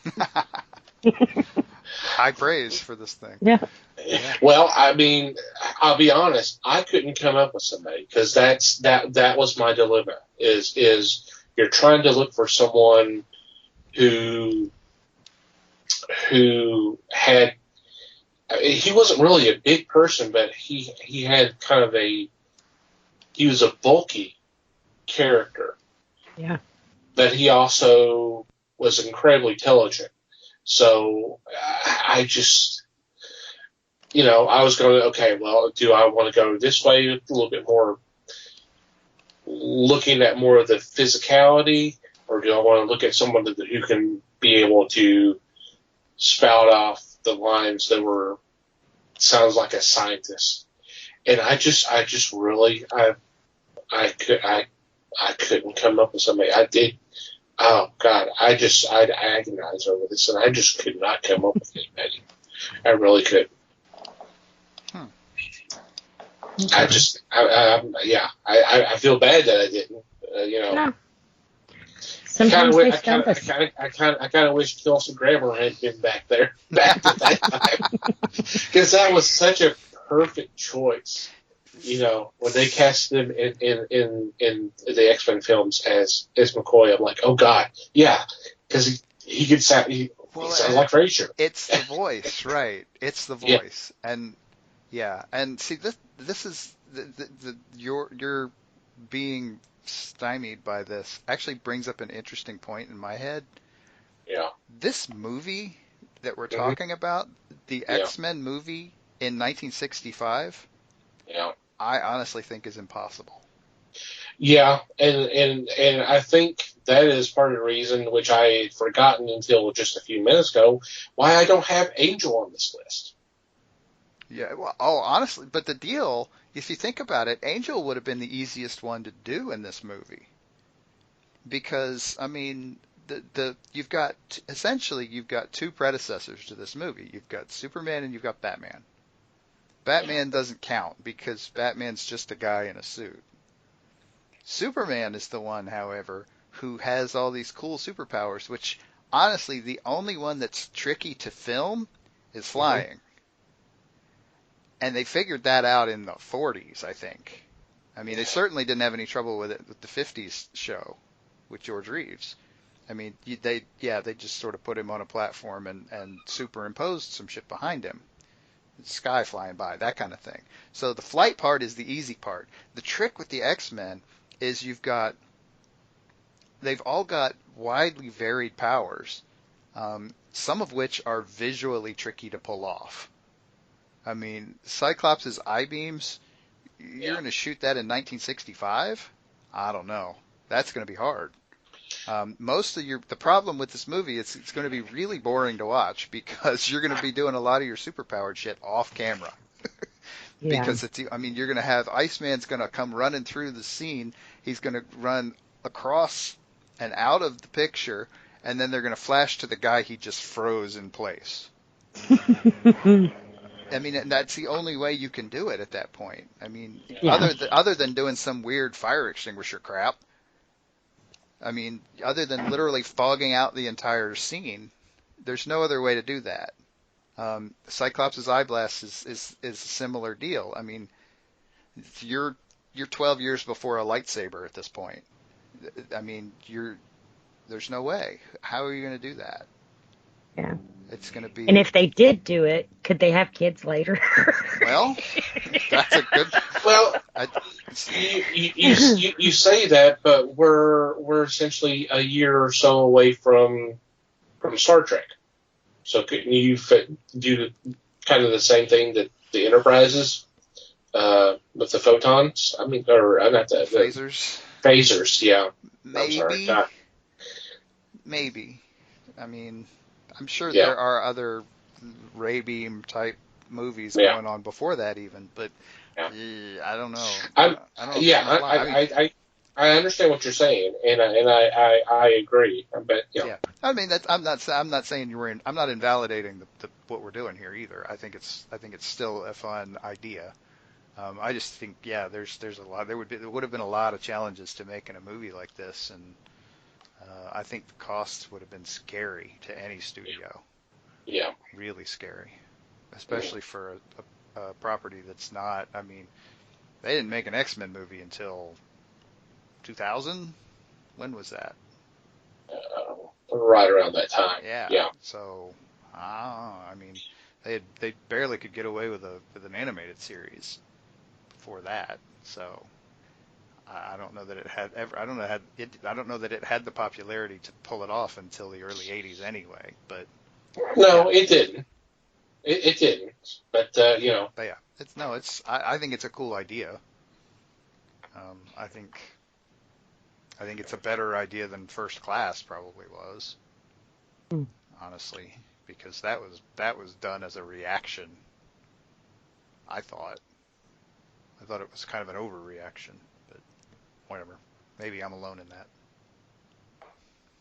High praise for this thing. Yeah. Yeah. Well, I mean, I'll be honest. I couldn't come up with somebody because that was my dilemma. Is you're trying to look for someone who had. He wasn't really a big person, but he had kind of he was a bulky character. Yeah. But he also was incredibly intelligent. So I just, I was going, okay, well, do I want to go this way, a little bit more looking at more of the physicality, or do I want to look at someone who can be able to spout off the lines that sounds like a scientist? And I really, I couldn't come up with somebody. I did. Oh God, I agonized over this, and I just could not come up with anybody. I really could. Okay. I feel bad that I didn't. No. Sometimes they stump us. I kind of wish Kelsey Grammer had been back at that time, because that was such a perfect choice. When they cast him in the X-Men films as McCoy, I'm like, oh God, yeah, because he could sound like Frasier. It's the voice, right? It's the voice, and see this is you're being stymied by this actually brings up an interesting point in my head. Yeah. This movie that we're talking about, the X-Men movie in 1965. Yeah. I honestly think is impossible. Yeah, and I think that is part of the reason, which I had forgotten until just a few minutes ago, why I don't have Angel on this list. Yeah, well, honestly, but the deal, if you think about it, Angel would have been the easiest one to do in this movie, because I mean, you've got two predecessors to this movie. You've got Superman and you've got Batman. Batman doesn't count because Batman's just a guy in a suit. Superman is the one, however, who has all these cool superpowers, which honestly, the only one that's tricky to film is flying. And they figured that out in the 40s, I think. I mean, they certainly didn't have any trouble with it with the 50s show with George Reeves. I mean, they just sort of put him on a platform and superimposed some shit behind him. Sky flying by, that kind of thing. So the flight part is the easy part. The trick with the X-Men is they've all got widely varied powers, some of which are visually tricky to pull off. I mean, Cyclops' eye beams, you're going to shoot that in 1965? I don't know. That's going to be hard. The problem with this movie is it's going to be really boring to watch because you're going to be doing a lot of your superpowered shit off camera. Because you're going to have Iceman's going to come running through the scene. He's going to run across and out of the picture, and then they're going to flash to the guy he just froze in place. I mean, and that's the only way you can do it at that point. I mean, other than doing some weird fire extinguisher crap. I mean, other than literally fogging out the entire scene, there's no other way to do that. Cyclops' eye blast is a similar deal. I mean, you're 12 years before a lightsaber at this point. I mean, there's no way. How are you going to do that? Yeah. It's going to be. And if they did do it, could they have kids later? Well, that's a good. Well, you say that, but we're essentially a year or so away from Star Trek. So couldn't you do kind of the same thing that the Enterprise is with the photons? I mean, or not the phasers. Phasers, yeah. Maybe. I mean, I'm sure there are other ray beam type movies going on before that even, but I don't know. I understand what you're saying, and I agree. But I mean, I'm not saying I'm not invalidating what we're doing here either. I think it's still a fun idea. I just think there's a lot. There would have been a lot of challenges to making a movie like this, and I think the cost would have been scary to any studio. Yeah, really scary, especially for a property that's not. I mean, they didn't make an X-Men movie until 2000. When was that? Right around that time. Yeah. So, I mean, they barely could get away with an animated series before that. So, I don't know that it had ever. I don't know that it had the popularity to pull it off until the early '80s anyway. But no, it didn't. It didn't. But But yeah, I think it's a cool idea. I think it's a better idea than First Class probably was. Honestly, because that was done as a reaction. I thought it was kind of an overreaction, but whatever. Maybe I'm alone in that.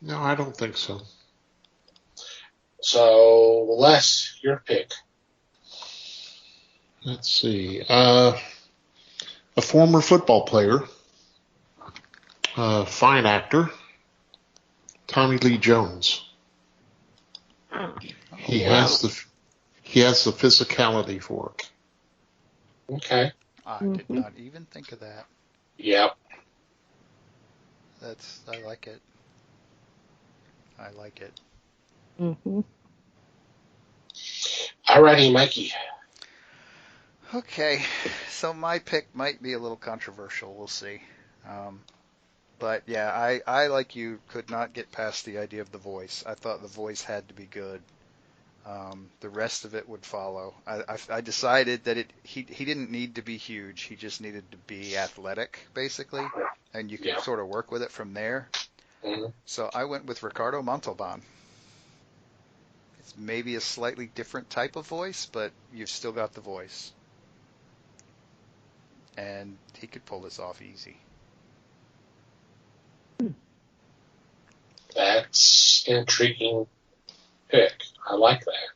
No, I don't think so. So, Les, your pick. Let's see. A former football player, fine actor, Tommy Lee Jones. He has the physicality for it. Okay. I did not even think of that. Yep. I like it. I like it. Mm-hmm. Alrighty, Mikey. Okay, so my pick might be a little controversial. We'll see. But yeah, I like you could not get past the idea of the voice. I thought the voice had to be good. The rest of it would follow. I decided that he didn't need to be huge. He just needed to be athletic, basically, and you could sort of work with it from there. Mm-hmm. So I went with Ricardo Montalban. It's maybe a slightly different type of voice, but you've still got the voice. And he could pull this off easy. That's an intriguing pick. I like that.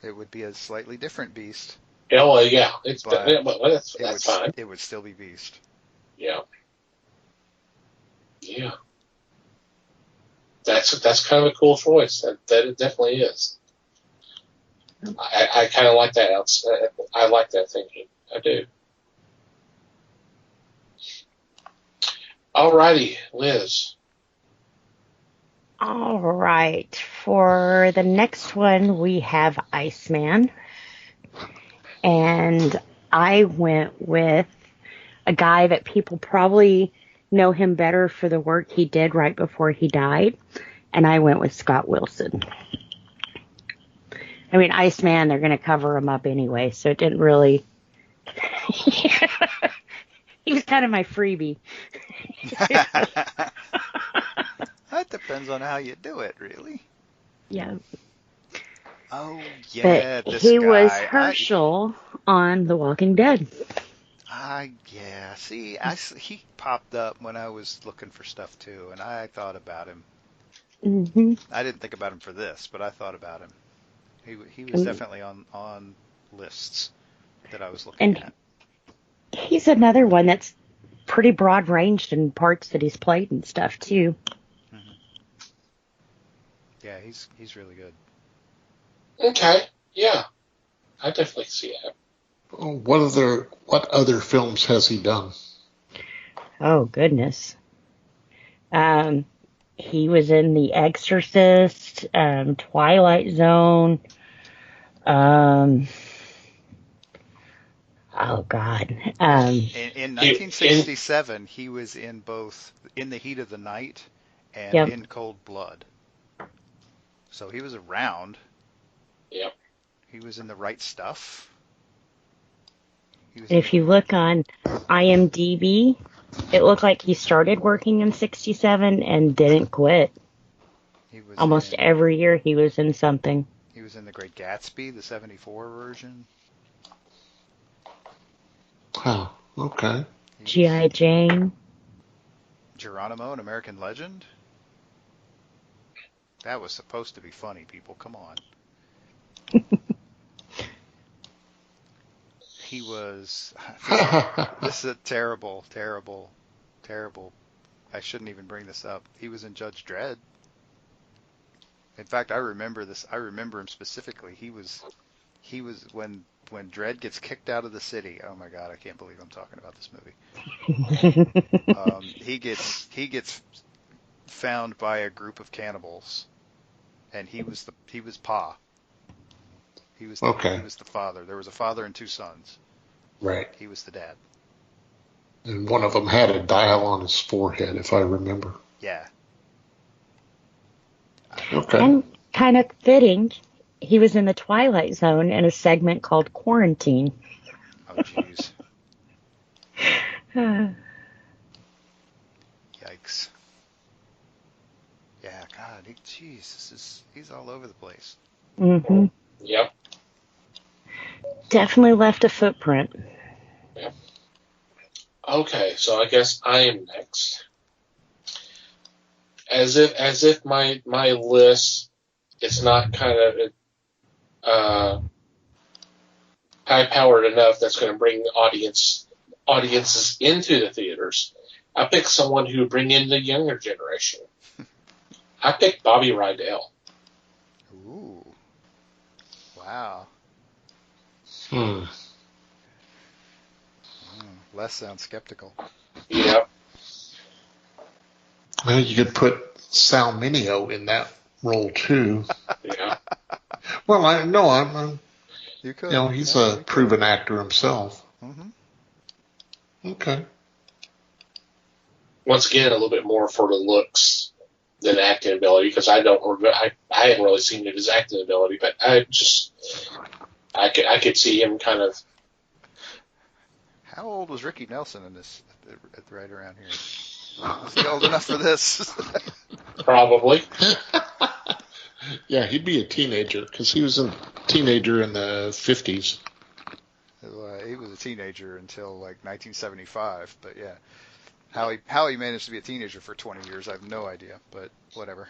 It would be a slightly different beast. Oh, well, yeah. That's fine. It would still be Beast. Yeah. Yeah. That's kind of a cool choice. That it definitely is. I kind of like that. I like that thinking. I do. Alrighty, Liz. All right. For the next one, we have Iceman. And I went with a guy that people probably know him better for the work he did right before he died. And I went with Scott Wilson. I mean, Iceman, they're going to cover him up anyway, so it didn't really... He was kind of my freebie. That depends on how you do it, really. Yeah. Oh, yeah, But this he guy. was Herschel on The Walking Dead. Yeah. See, he popped up when I was looking for stuff, too, and I thought about him. Mm-hmm. I didn't think about him for this, but I thought about him. He was definitely on lists that I was looking at. He's another one that's pretty broad ranged in parts that he's played and stuff too. Mm-hmm. Yeah, he's really good. Okay, yeah, I definitely see that. What other films has he done? Oh goodness. He was in The Exorcist, Twilight Zone. Oh God. In 1967, he was in both In the Heat of the Night and In Cold Blood. So he was around. Yep. He was in The Right Stuff. If you look on IMDb, it looked like he started working in 67 and didn't quit. Almost every year he was in something. He was in The Great Gatsby, the 74 version. Oh, okay. G.I. Jane. Geronimo, an American Legend. That was supposed to be funny, people. Come on. He was... This is a terrible. I shouldn't even bring this up. He was in Judge Dredd. In fact, I remember this. I remember him specifically. He was when Dredd gets kicked out of the city. Oh my God, I can't believe I'm talking about this movie. He gets found by a group of cannibals, and he was Pa. He was the father. There was a father and two sons. Right. He was the dad. And one of them had a dial on his forehead, if I remember. Yeah. Okay. And kind of fitting, he was in the Twilight Zone in a segment called Quarantine. Oh, jeez. Yikes. Yeah, God, he's all over the place. Mm-hmm. Yep. Definitely left a footprint. Yep. Okay, so I guess I am next. As if my list is not kind of high powered enough that's going to bring audiences into the theaters. I picked someone who would bring in the younger generation. I picked Bobby Rydell. Ooh. Wow. Les sounds skeptical. Yep. Well, you could put Sal Mineo in that role too. Yeah. Well, I'm You could. He's a proven actor himself. Mm-hmm. Okay. Once again, a little bit more for the looks than acting ability, because I haven't really seen his acting ability, but I could see him kind of. How old was Ricky Nelson in this? Right around here. Is he old enough for this? Probably. Yeah, he'd be a teenager because he was a teenager in the 50s. He was a teenager until like 1975, but yeah. How he managed to be a teenager for 20 years, I have no idea, but whatever.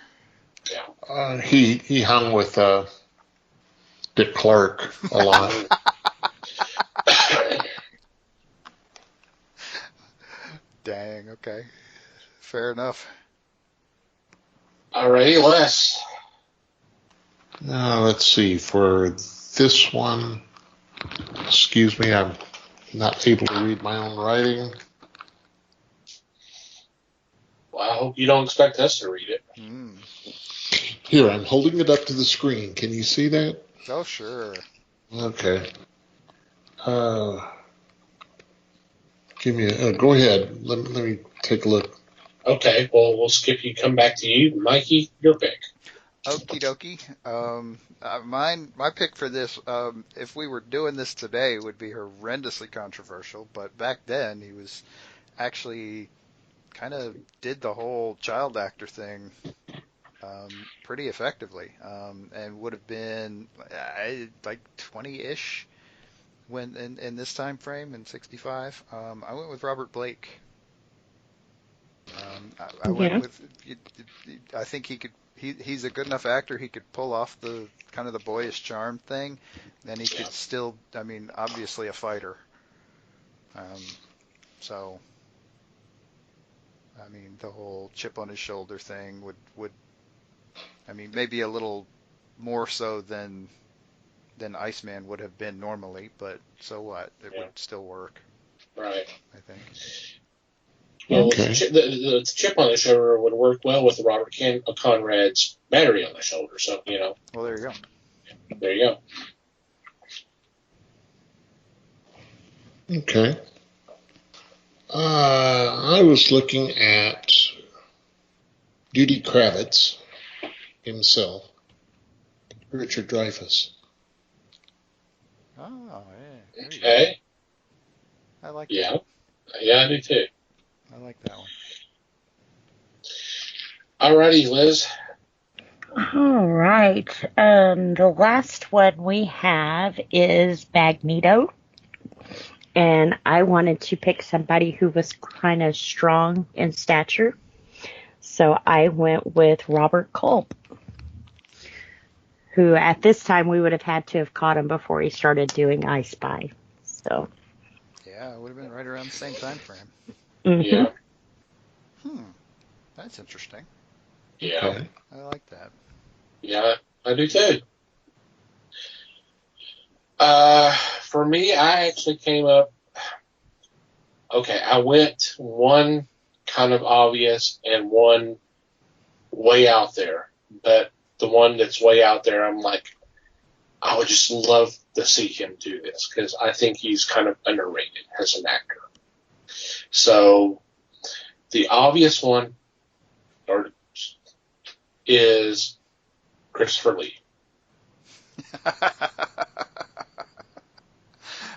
Yeah. He hung with Dick Clark a lot. Dang, okay. Fair enough. Alrighty, Les. Now, let's see. For this one, excuse me, I'm not able to read my own writing. I hope you don't expect us to read it. Mm. Here, I'm holding it up to the screen. Can you see that? Oh, sure. Okay. Go ahead. Let me take a look. Okay, well, we'll skip you. Come back to you. Mikey, your pick. Okie dokie. My pick for this, if we were doing this today, would be horrendously controversial. But back then, he was actually kind of did the whole child actor thing pretty effectively, and would have been like 20-ish when in this time frame in '65. I went with Robert Blake. I went Yeah. with. I think he could. He's a good enough actor. He could pull off the kind of the boyish charm thing, and he could still. I mean, obviously a fighter. So, I mean, the whole chip on his shoulder thing would. I mean, maybe a little more so than Iceman would have been normally, but so what? It would still work. Right. I think. Well, Okay. the chip on the shoulder would work well with Robert Conrad's battery on the shoulder. So, Well, there you go. there you go. Okay. I was looking at Judy Kravitz himself, Richard Dreyfuss. Oh, yeah. There you go. Okay. I like Yeah. that. Yeah, I do too. I like that one. Alrighty, Liz. All right. The last one we have is Magneto. And I wanted to pick somebody who was kind of strong in stature. So I went with Robert Culp, who at this time we would have had to have caught him before he started doing I Spy. So. Yeah, it would have been right around the same time frame. Mm-hmm. Yeah. That's interesting. Yeah. Okay. I like that. Yeah, I do too. For me, I actually came up. Okay, I went one kind of obvious and one way out there. But the one that's way out there, I'm like, I would just love to see him do this because I think he's kind of underrated as an actor. So the obvious one is Christopher Lee.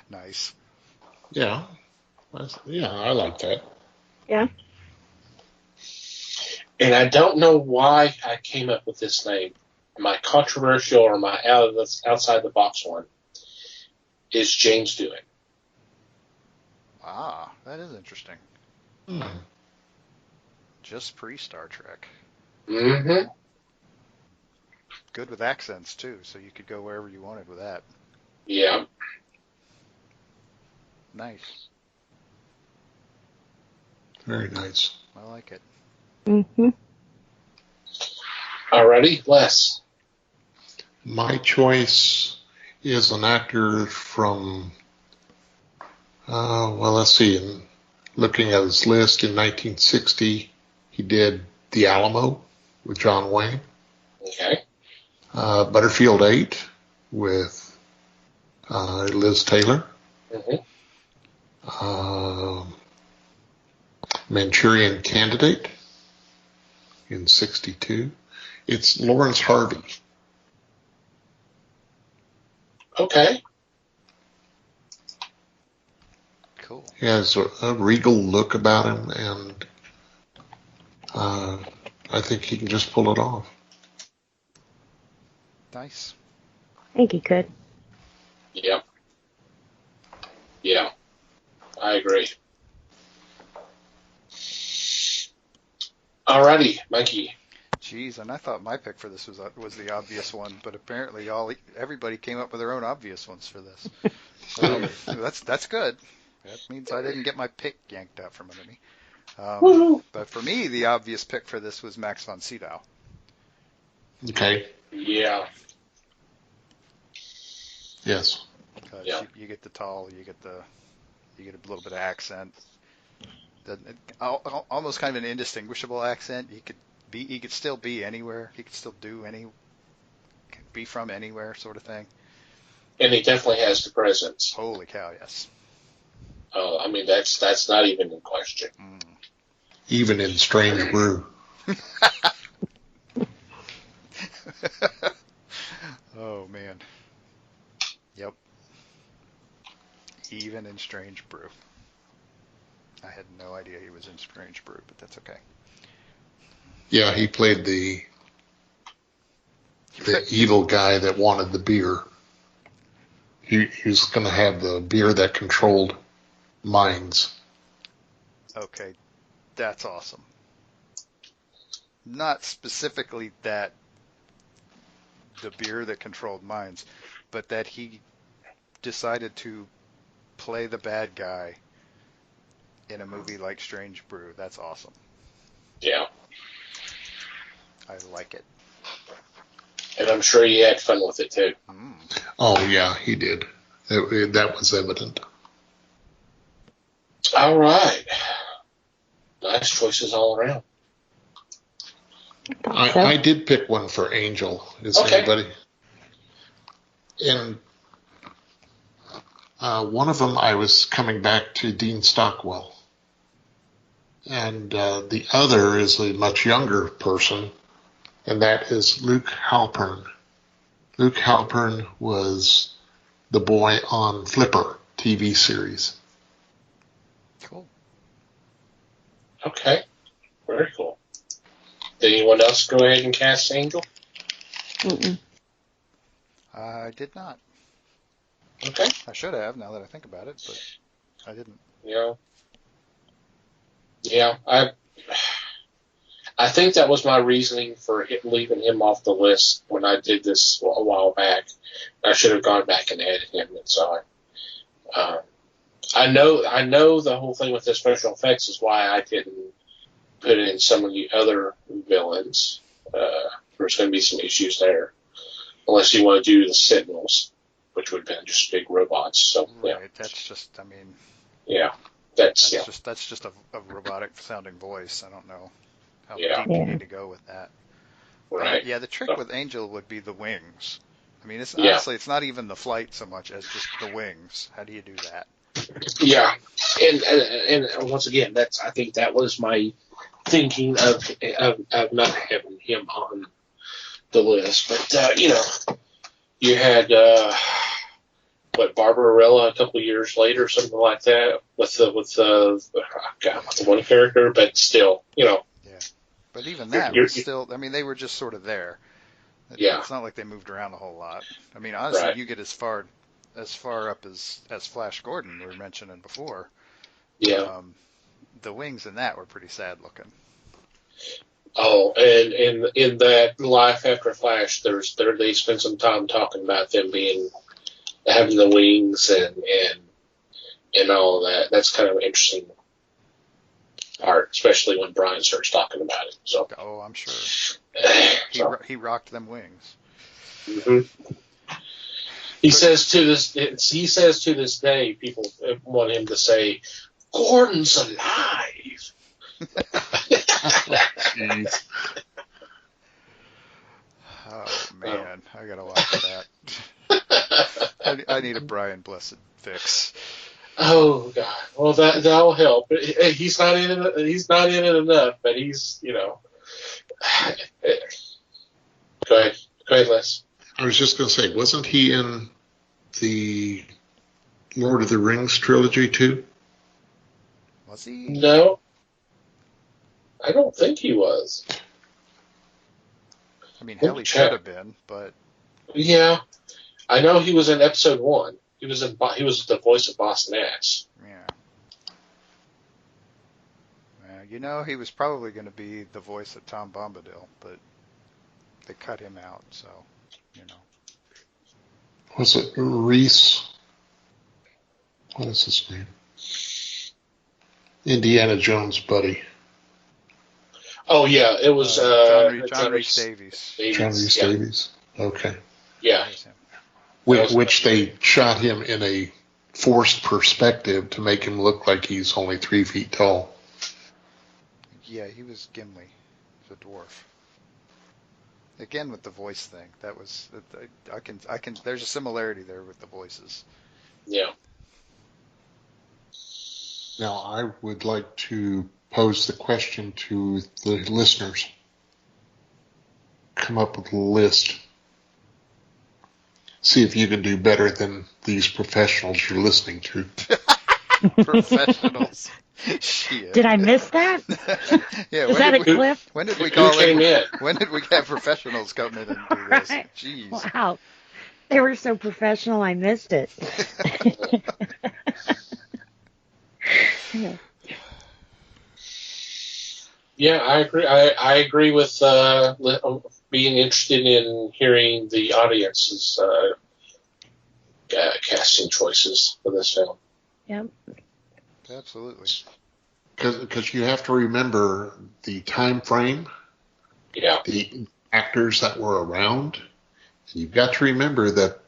Nice. Yeah. I like that. Yeah. And I don't know why I came up with this name. My controversial or my outside the box one is James Doohan. Ah, that is interesting. Hmm. Just pre-Star Trek. Mm-hmm. Good with accents, too, so you could go wherever you wanted with that. Yeah. Nice. Very nice. I like it. Mm-hmm. Alrighty, Les. My choice is an actor from, let's see, looking at his list in 1960, he did The Alamo with John Wayne. Okay. Butterfield 8 with Liz Taylor. Mm-hmm. Manchurian Candidate in 62. It's Lawrence Harvey. Okay. Cool. He has a regal look about him, and I think he can just pull it off. Nice. I think he could. Yeah. Yeah. I agree. Alrighty, Mikey. Jeez, and I thought my pick for this was the obvious one, but apparently everybody came up with their own obvious ones for this. That's good. That means I didn't get my pick yanked out from under me. But for me, the obvious pick for this was Max von Sydow. Okay. Yeah. Yes. Because Yeah. you get the tall, you get a little bit of accent. Almost kind of an indistinguishable accent. He could still be anywhere. He could still be from anywhere, sort of thing. And he definitely has the presence. Holy cow, yes. I mean, that's not even in question. Even in Strange Brew. Oh, man. Yep. Even in Strange Brew. I had no idea he was in Strange Brew, but that's okay. Yeah, he played the evil guy that wanted the beer. He was going to have the beer that controlled minds. Okay, that's awesome. Not specifically that the beer that controlled minds, but that he decided to play the bad guy in a movie like Strange Brew. That's awesome. Yeah. I like it. And I'm sure he had fun with it, too. Oh, yeah, he did. That was evident. All right. Nice choices all around. I did pick one for Angel. Is anybody? And one of them, I was coming back to Dean Stockwell. And the other is a much younger person, and that is Luke Halpern. Luke Halpern was the boy on Flipper TV series. Cool. Okay. Very cool. Did anyone else go ahead and cast Angel? Mm-mm. I did not. Okay. I should have, now that I think about it, but I didn't. Yeah, I think that was my reasoning for leaving him off the list when I did this a while back. I should have gone back and added him, and so I know the whole thing with the special effects is why I didn't put in some of the other villains. There's going to be some issues there, unless you want to do the Sentinels, which would have been just big robots. So yeah, Right, that's just, I mean, yeah, that's just a robotic sounding voice. I don't know how deep you need to go with that. right. Yeah, the trick with Angel would be the wings. I mean, honestly, it's not even the flight so much as just the wings. How do you do that? Yeah, and once again, I think that was my thinking of not having him on the list. But you had Barbarella a couple years later, something like that, with the one character, but still, Yeah, but even that was still. I mean, they were just sort of there. Yeah, it's not like they moved around a whole lot. I mean, honestly, right. You get as far up as Flash Gordon we were mentioning before. Yeah. The wings in that were pretty sad looking. Oh, and in that Life After Flash, they spend some time talking about them having the wings and all of that. That's kind of an interesting part, especially when Brian starts talking about it. So. Oh, I'm sure. He rocked them wings. Mm-hmm. He says to this day, people want him to say, "Gordon's alive." Jeez. Oh man, I gotta watch that. I need a Brian Blessed fix. Oh God! Well, that'll help. He's not in it. He's not in it enough, but he's Go ahead, Les. I was just going to say, wasn't he in the Lord of the Rings trilogy too? Was he? No, I don't think he was. I mean, hell, he should have been, but yeah, I know he was in episode 1. He was the voice of Boss Nass. Yeah. He was probably going to be the voice of Tom Bombadil, but they cut him out, so. Was it Reese? What is his name? Indiana Jones' buddy. Oh yeah, it was John Rhys Davies. John Rhys Davies. Okay. Yeah. Which they shot him in a forced perspective to make him look like he's only 3 feet tall. Yeah, he was Gimli, the dwarf. Again with the voice thing, that was I can. There's a similarity there with the voices. Yeah. Now, I would like to pose the question to the listeners. Come up with a list. See if you can do better than these professionals you're listening to. Professionals. Shit. Did I miss that? Yeah. Is that a clip? When did we call came in? When did we have professionals come in and do this? Right. Jeez. Wow. They were so professional, I missed it. Yeah, I agree. I agree with being interested in hearing the audience's casting choices for this film. Yep. Absolutely. Because you have to remember the time frame, Yeah. the actors that were around. You've got to remember that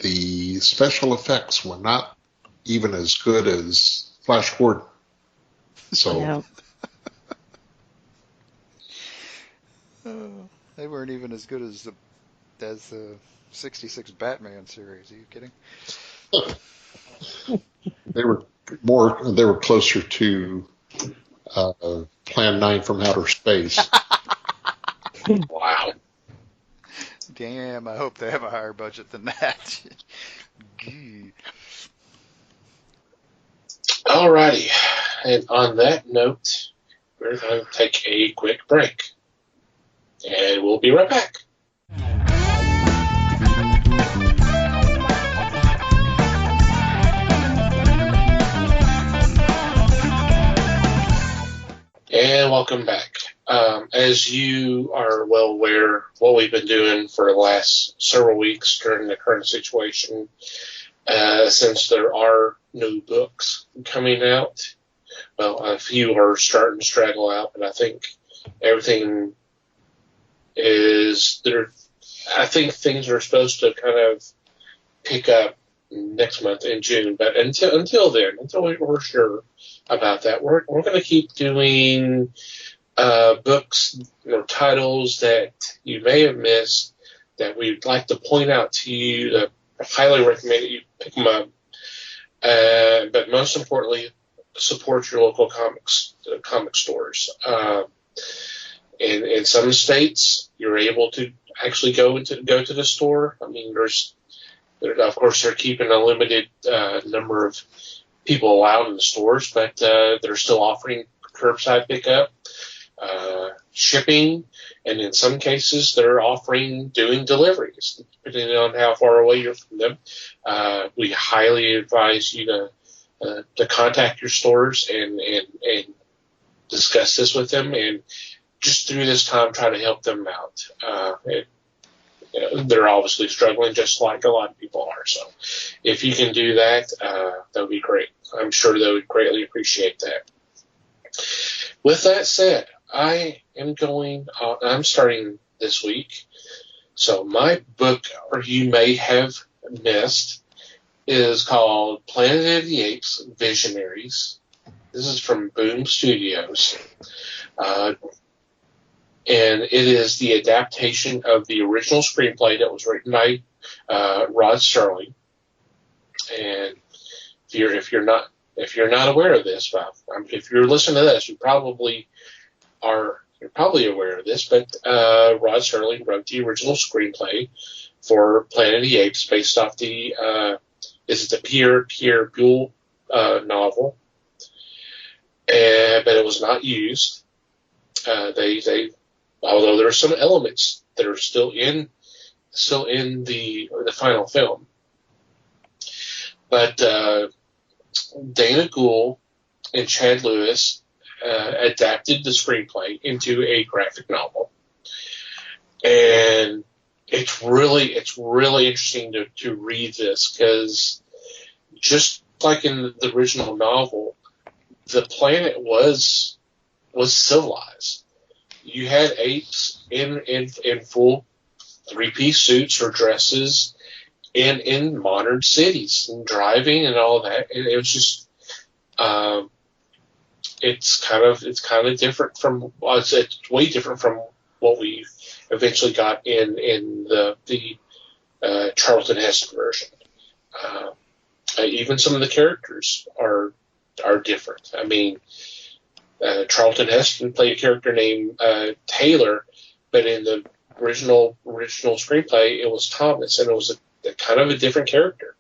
the special effects were not even as good as Flash Gordon. So Yep. They weren't even as good as the '66 Batman series. Are you kidding? they were closer to Plan 9 from Outer Space. Wow. Damn, I hope they have a higher budget than that. Gee. Alrighty. And on that note, we're going to take a quick break. And we'll be right back. And welcome back. As you are well aware, what we've been doing for the last several weeks during the current situation, since there are no books coming out, well, a few are starting to straggle out, but I think everything is there. I think things are supposed to kind of pick up next month in June, but until then, until we're sure about that, we're going to keep doing books or titles that you may have missed that we'd like to point out to you. That I highly recommend that you pick them up, but most importantly, support your local comic stores. In some states, you're able to actually go to the store. I mean, of course, they're keeping a limited number of people allowed in the stores, but they're still offering curbside pickup, shipping, and in some cases, they're offering doing deliveries, depending on how far away you're from them. We highly advise you to contact your stores and discuss this with them, and just through this time, try to help them out. They're obviously struggling just like a lot of people are. So if you can do that, that would be great. I'm sure they would greatly appreciate that. With that said, I'm starting this week. So my book, or you may have missed, is called Planet of the Apes, Visionaries. This is from Boom Studios. And it is the adaptation of the original screenplay that was written by Rod Serling. And if you're not aware of this, well, if you're listening to this, you're probably aware of this. But Rod Serling wrote the original screenplay for Planet of the Apes, based off the Pierre Buell novel, but it was not used. Although there are some elements that are still in the final film, but Dana Gould and Chad Lewis adapted the screenplay into a graphic novel, and it's really interesting to read this, because just like in the original novel, the planet was civilized. You had apes in full three-piece suits or dresses in modern cities and driving and all that. And it was just it's kind of different from, well, it's way different from what we eventually got in the Charlton Heston version. Even some of the characters are different. I mean, Charlton Heston played a character named Taylor, but in the original screenplay, it was Thomas, and it was a kind of a different character.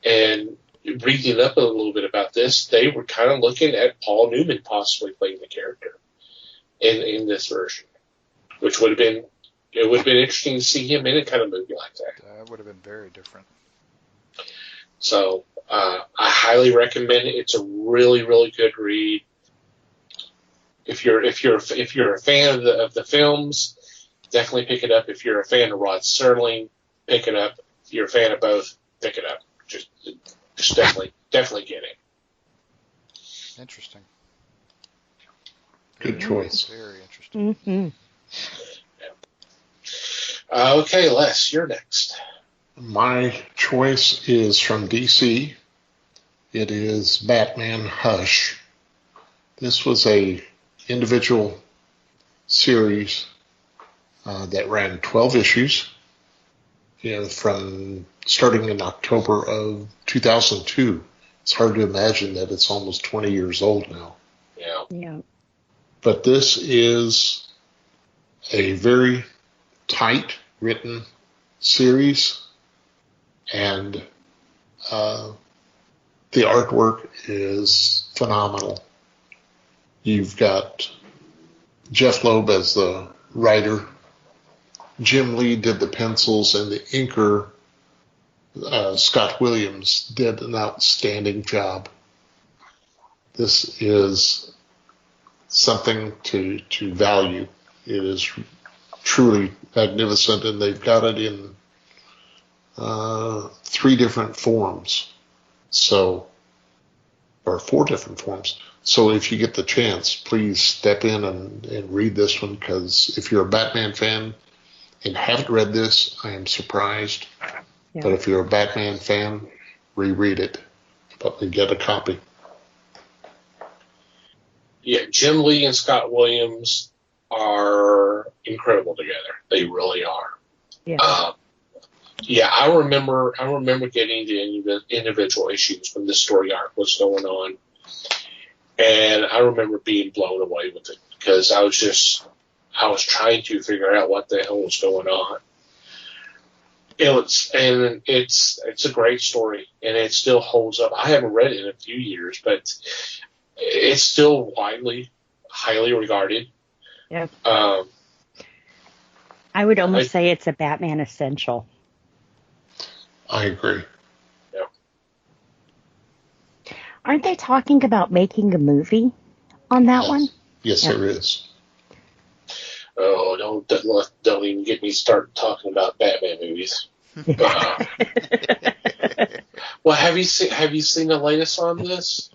And reading up a little bit about this, they were kind of looking at Paul Newman possibly playing the character in this version, which would have been interesting to see him in a kind of movie like that. That would have been very different. So I highly recommend it. It's a really, really good read. If you're a fan of the films, definitely pick it up. If you're a fan of Rod Serling, pick it up. If you're a fan of both, pick it up. Just definitely get it. Interesting. Good choice. Very interesting. Okay, Les, you're next. My choice is from DC. It is Batman Hush. This was a individual series that ran 12 issues, from starting in October of 2002. It's hard to imagine that it's almost 20 years old now. Yeah. But this is a very tight written series, and the artwork is phenomenal. You've got Jeff Loeb as the writer. Jim Lee did the pencils, and the inker, Scott Williams, did an outstanding job. This is something to value. It is truly magnificent, and they've got it in 3 different forms. Or 4 different forms. So if you get the chance, please step in and read this one, because if you're a Batman fan and haven't read this, I am surprised. Yeah. But if you're a Batman fan, reread it. But get a copy. Yeah, Jim Lee and Scott Williams are incredible together. They really are. Yeah. I remember getting the individual issues when this story arc was going on, and I remember being blown away with it, because I was trying to figure out what the hell was going on. It's a great story, and it still holds up. I haven't read it in a few years, but it's still highly regarded. Yeah. I would almost say it's a Batman essential. I agree. Yeah. Aren't they talking about making a movie on that one? Yes, there is. Oh, don't even get me started talking about Batman movies. Well, have you seen the latest on this?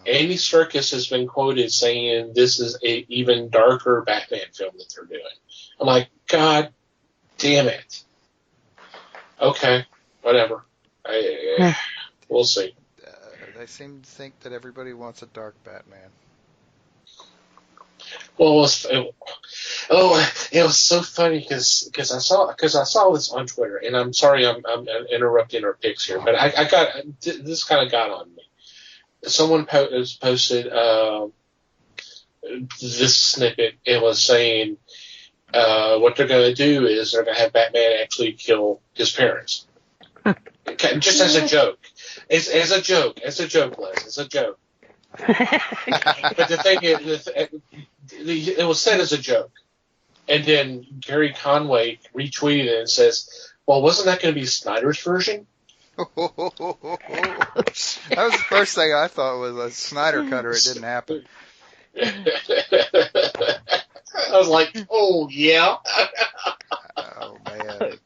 No. Andy Serkis has been quoted saying this is a even darker Batman film that they're doing. I'm like, God damn it. Okay, whatever. We'll see. They seem to think that everybody wants a dark Batman. Well, it was so funny because I saw this on Twitter, and I'm sorry I'm interrupting our picks here, but I got this kind of got on me. Someone posted this snippet. It was saying what they're going to do is they're going to have Batman actually kill his parents, just as a joke. As a joke, Les. It's a joke. But the thing is, it was said as a joke, and then Gary Conway retweeted it and says, "Well, wasn't that going to be Snyder's version?" That was the first thing I thought was a Snyder cutter. It didn't happen. I was like, "Oh yeah." Oh man.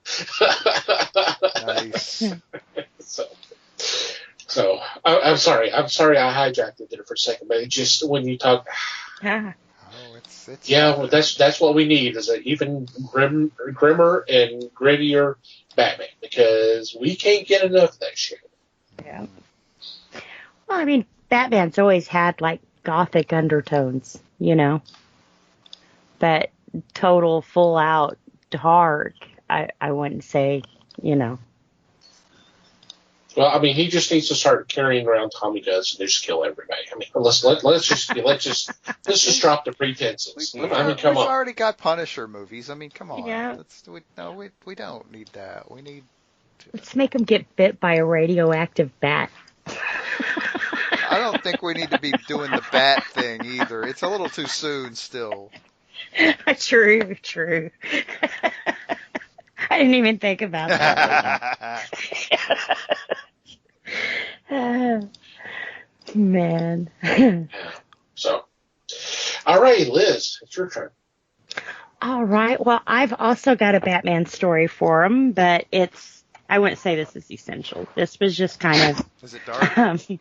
Nice. So I'm sorry I hijacked it there for a second, but it just when you talk. Yeah. Oh, it's well, that's what we need is an even grimmer and grittier Batman, because we can't get enough of that shit. Yeah. Well, I mean, Batman's always had like gothic undertones, you know. But total, full out dark, I wouldn't say, you know. Well, I mean, he just needs to start carrying around Tommy guns and just kill everybody. I mean, let's just drop the pretenses. I mean, come We've on. already got Punisher movies. I mean, come on. Yeah. We don't need that. We need. Let's make him get bit by a radioactive bat. I don't think we need to be doing the bat thing either. It's a little too soon still. True. I didn't even think about that. Man. So, all right, Liz, it's your turn. All right. Well, I've also got a Batman story for him, but I wouldn't say this is essential. This was just kind of. Is it dark? No, Is it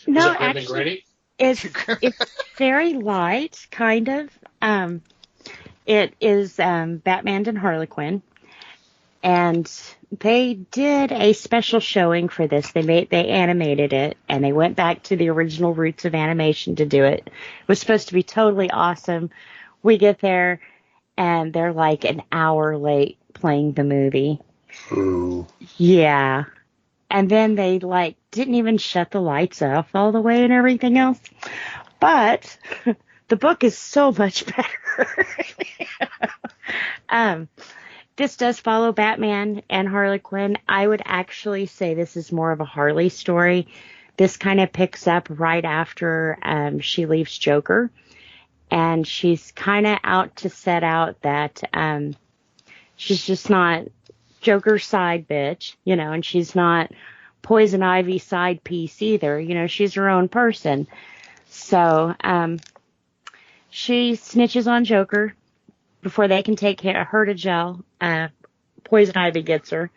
grim and actually, gritty? it's very light, kind of. It is Batman and Harley Quinn, and they did a special showing for this. They animated it, and they went back to the original roots of animation to do it. It was supposed to be totally awesome. We get there, and they're like an hour late playing the movie. Ooh. Yeah. And then they didn't even shut the lights off all the way and everything else. But the book is so much better. This does follow Batman and Harley Quinn. I would actually say this is more of a Harley story. This kind of picks up right after she leaves Joker. And she's kind of out to set out that she's just not Joker's side bitch, you know, and she's not Poison Ivy side piece either. You know, she's her own person. So she snitches on Joker before they can take her to jail. Poison Ivy gets her.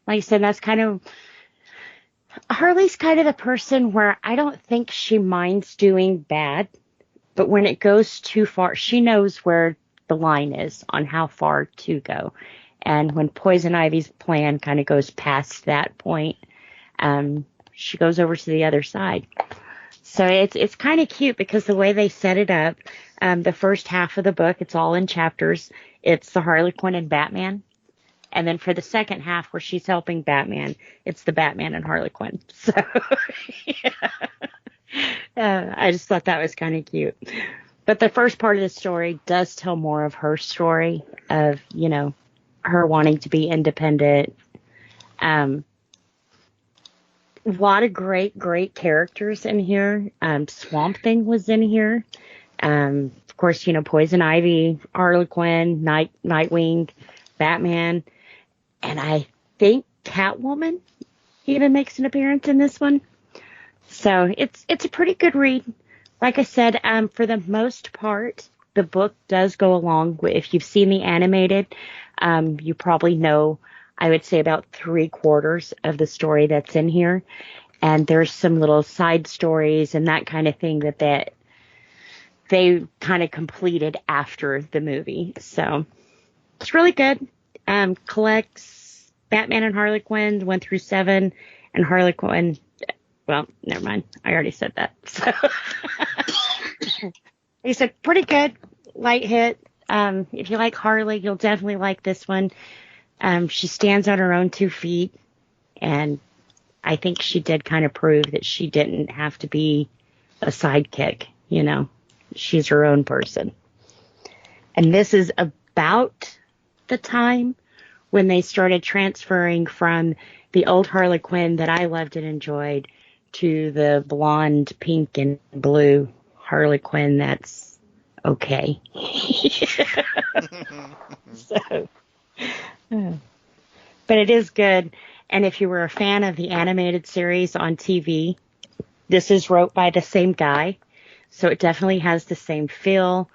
Like I said, that's kind of Harley's kind of the person where I don't think she minds doing bad, but when it goes too far, she knows where the line is on how far to go. And when Poison Ivy's plan kind of goes past that point, she goes over to the other side. So it's kind of cute because the way they set it up, the first half of the book, it's all in chapters. It's the Harley Quinn and Batman. And then for the second half where she's helping Batman, it's the Batman and Harley Quinn. So yeah. I just thought that was kind of cute. But the first part of the story does tell more of her story of, you know, her wanting to be independent. A lot of great characters in here. Swamp Thing was in here. Of course, you know, Poison Ivy, Harley Quinn, Nightwing, Batman, and I think Catwoman even makes an appearance in this one. So it's a pretty good read. Like I said, for the most part, the book does go along with, if you've seen the animated, you probably know, I would say about 3/4 of the story that's in here. And there's some little side stories and that kind of thing that they kind of completed after the movie. So it's really good. Collects Batman and Harley Quinn 1 through 7, and Harley Quinn. Well, never mind. I already said that. So he said pretty good, light hit. If you like Harley, you'll definitely like this one. She stands on her own 2 feet, and I think she did kind of prove that she didn't have to be a sidekick. You know, she's her own person. And this is about the time when they started transferring from the old Harley Quinn that I loved and enjoyed to the blonde, pink, and blue Harley Quinn that's okay. So, but it is good. And if you were a fan of the animated series on TV, this is wrote by the same guy. So it definitely has the same feel.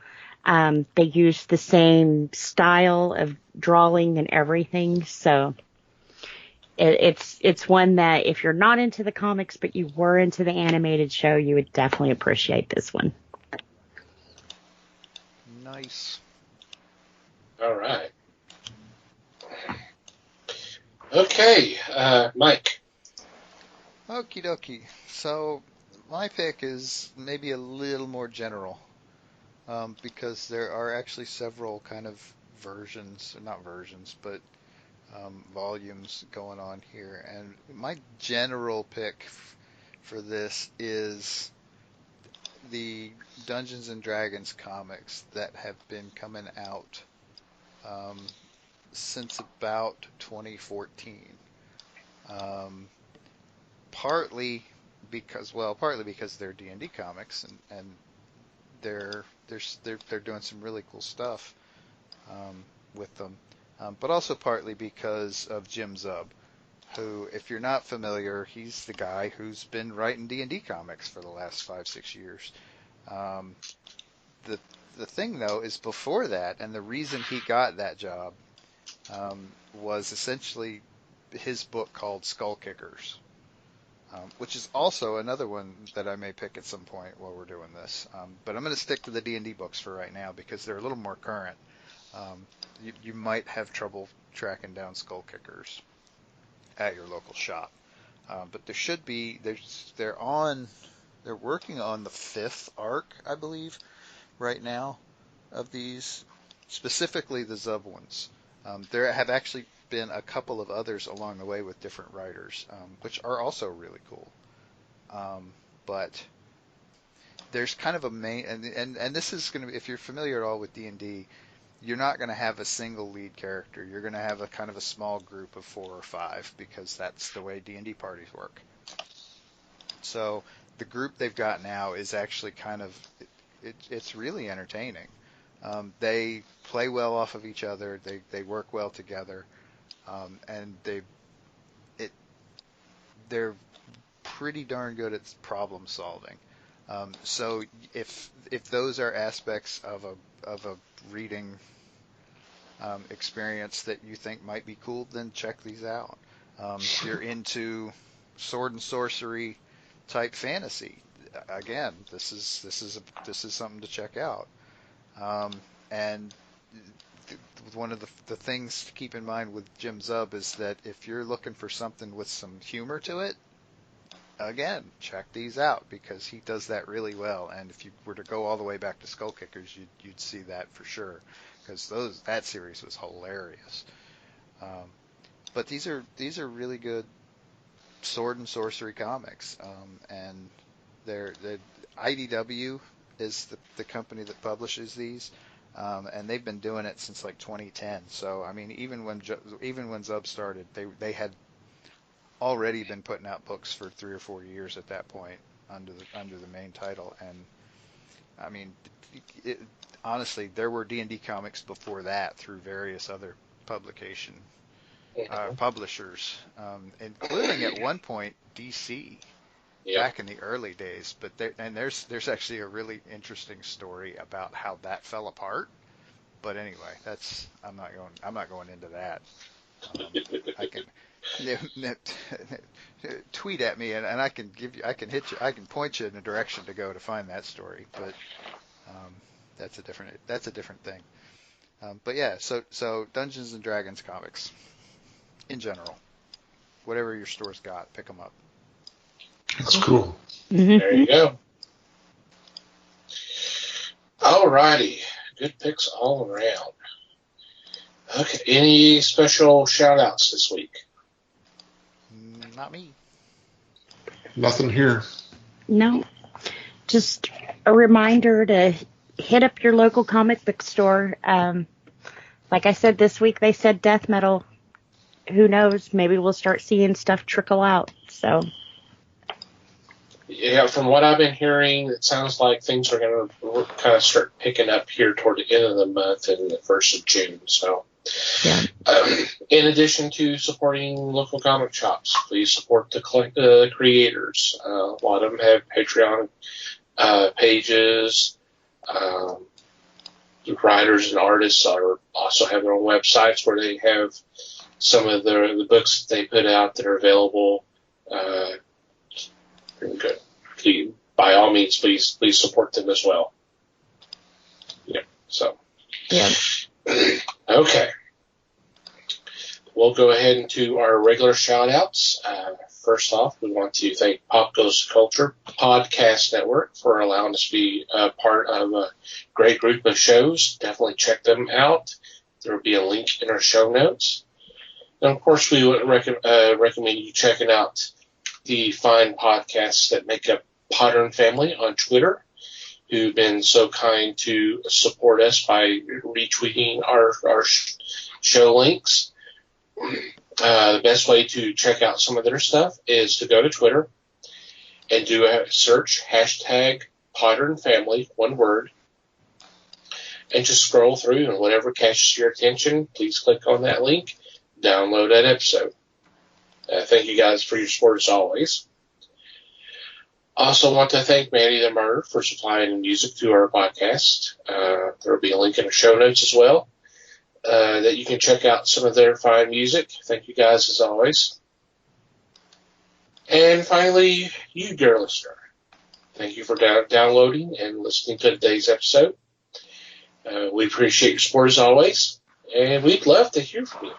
They use the same style of drawing and everything. So it's one that if you're not into the comics, but you were into the animated show, you would definitely appreciate this one. Nice. All right. Okay, Mike. Okie dokie. So My pick is maybe a little more general, because there are actually several kind of versions, not versions, but volumes going on here. And my general pick for this is the Dungeons and Dragons comics that have been coming out since about 2014. Partly because they're D&D comics, and they're doing some really cool stuff with them, but also partly because of Jim Zub, who, if you're not familiar, he's the guy who's been writing D&D comics for the last 5-6 years. The thing, though, is before that, and the reason he got that job was essentially his book called Skull Kickers, which is also another one that I may pick at some point while we're doing this. But I'm going to stick to the D&D books for right now because they're a little more current. You might have trouble tracking down Skull Kickers at your local shop, but there should be. They're working on the 5th arc, I believe, right now of these, specifically the Zub ones. There have actually been a couple of others along the way with different writers, which are also really cool. But there's kind of a main, and this is going to be, if you're familiar at all with D&D, you're not going to have a single lead character. You're going to have a kind of a small group of 4 or 5 because that's the way D&D parties work. So the group they've got now is actually kind of, it's really entertaining. They play well off of each other. They work well together, and they're pretty darn good at problem solving. So if those are aspects of a reading experience that you think might be cool, then check these out. If you're into sword and sorcery type fantasy, again, this is something to check out. And one of the things to keep in mind with Jim Zub is that if you're looking for something with some humor to it, again, check these out because he does that really well. And if you were to go all the way back to Skull Kickers, you'd see that for sure because that series was hilarious. But these are really good sword and sorcery comics, and they're IDW is the company that publishes these, and they've been doing it since like 2010. So I mean, even when Zub started, they had already been putting out books for 3 or 4 years at that point under the main title. And I mean, honestly, there were D&D comics before that through various other publishers, including at one point DC. Yep. Back in the early days, but there's actually a really interesting story about how that fell apart. But anyway, I'm not going into that. I can tweet at me and I can point you in a direction to go to find that story. But that's a different thing. But yeah, so Dungeons and Dragons comics in general, whatever your store's got, pick them up. That's cool. There you go. Alrighty. Good picks all around. Okay. Any special shout-outs this week? Not me. Nothing here. No. Just a reminder to hit up your local comic book store. Like I said, this week they said death metal. Who knows? Maybe we'll start seeing stuff trickle out. So... Yeah, from what I've been hearing, it sounds like things are going to kind of start picking up here toward the end of the month and the 1st of June. So, yeah. In addition to supporting local comic shops, please support the creators. A lot of them have Patreon pages. Writers and artists also have their own websites where they have some of the books that they put out that are available. Good. By all means, please support them as well. Yeah. So. Yeah. Okay. we'll go ahead into our regular shout-outs. First off, we want to thank Pop Goes to Culture Podcast Network for allowing us to be a part of a great group of shows. Definitely check them out. There will be a link in our show notes. And, of course, we would recommend you checking out the fine podcasts that make up Podern Family on Twitter, who've been so kind to support us by retweeting our show links. The best way to check out some of their stuff is to go to Twitter and do a search, hashtag Podern Family, one word, and just scroll through, and whatever catches your attention, please click on that link, download that episode. Thank you guys for your support as always. Also want to thank Mandy the Murder for supplying the music to our podcast. There will be a link in the show notes as well, that you can check out some of their fine music. Thank you guys as always. And finally, you, dear listener, thank you for downloading and listening to today's episode. We appreciate your support as always, and we'd love to hear from you.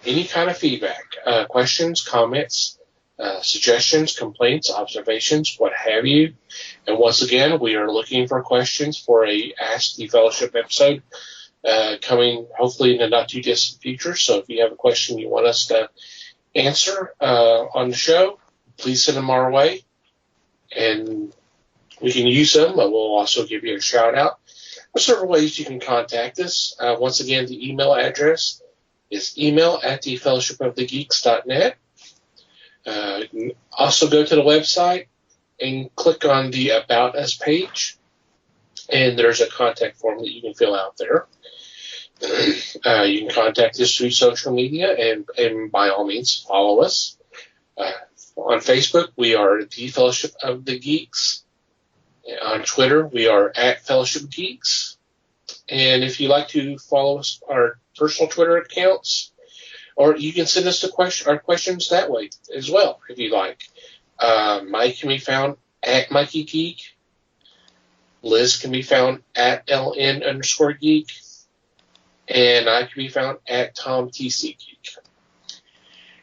Any kind of feedback, questions, comments, suggestions, complaints, observations, what have you. And once again, we are looking for questions for a Ask the Fellowship episode coming hopefully in the not too distant future. So if you have a question you want us to answer on the show, please send them our way, and we can use them, but we'll also give you a shout out. There's several ways you can contact us. Once again, the email address is email@thefellowshipofthegeeks.net. You can also go to the website and click on the About Us page, and there's a contact form that you can fill out there. You can contact us through social media, and by all means, follow us. On Facebook, we are The Fellowship of the Geeks. On Twitter, we are @Fellowship Geeks. And if you like to follow us, our personal Twitter accounts, or you can send us our questions that way as well, if you like. Mike can be found @MikeyGeek. Liz can be found @LN_geek. And I can be found @TomTCGeek.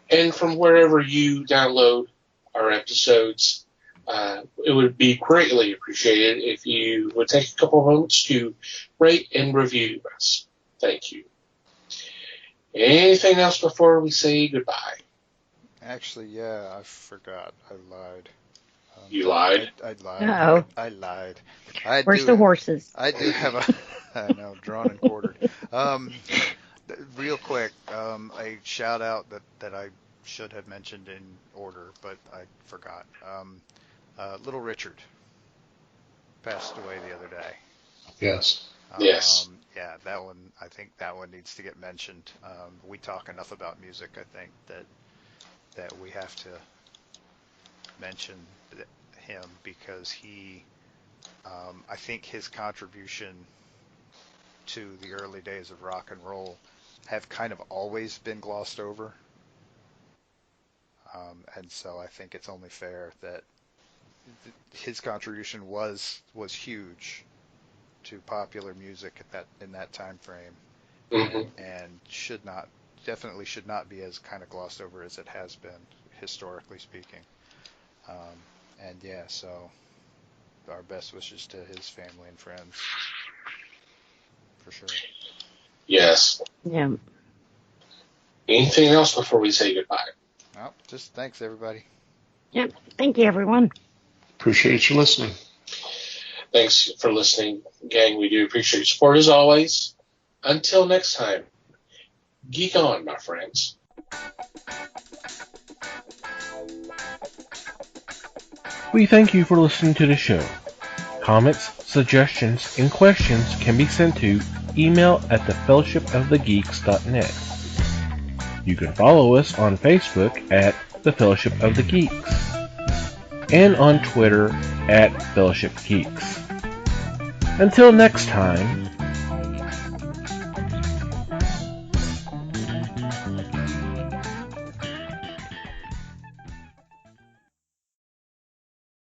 And from wherever you download our episodes, it would be greatly appreciated if you would take a couple of moments to rate and review us. Thank you. Anything else before we say goodbye? Actually, yeah, I forgot. I lied. You lied? I lied. Uh-oh. I lied. Where's the horses? I do have a... I know, drawn and quartered. Real quick, a shout out that I should have mentioned in order, but I forgot. Little Richard passed away the other day. Yes. Yes. Yeah, that one. I think that one needs to get mentioned. We talk enough about music. I think that we have to mention him because he. I think his contribution to the early days of rock and roll have kind of always been glossed over. And so I think it's only fair that his contribution was huge to popular music in that time frame, and definitely should not be as kind of glossed over as it has been historically speaking. And yeah, so our best wishes to his family and friends, for sure. Yes. Yeah. Anything else before we say goodbye? Well, just thanks, everybody. Yep. Thank you, everyone. Appreciate you listening. Thanks for listening, gang. We do appreciate your support as always. Until next time, geek on, my friends. We thank you for listening to the show. Comments, suggestions, and questions can be sent to email@thefellowshipofthegeeks.net. You can follow us on Facebook @The Fellowship of the Geeks and on Twitter @Fellowship Geeks. Until next time,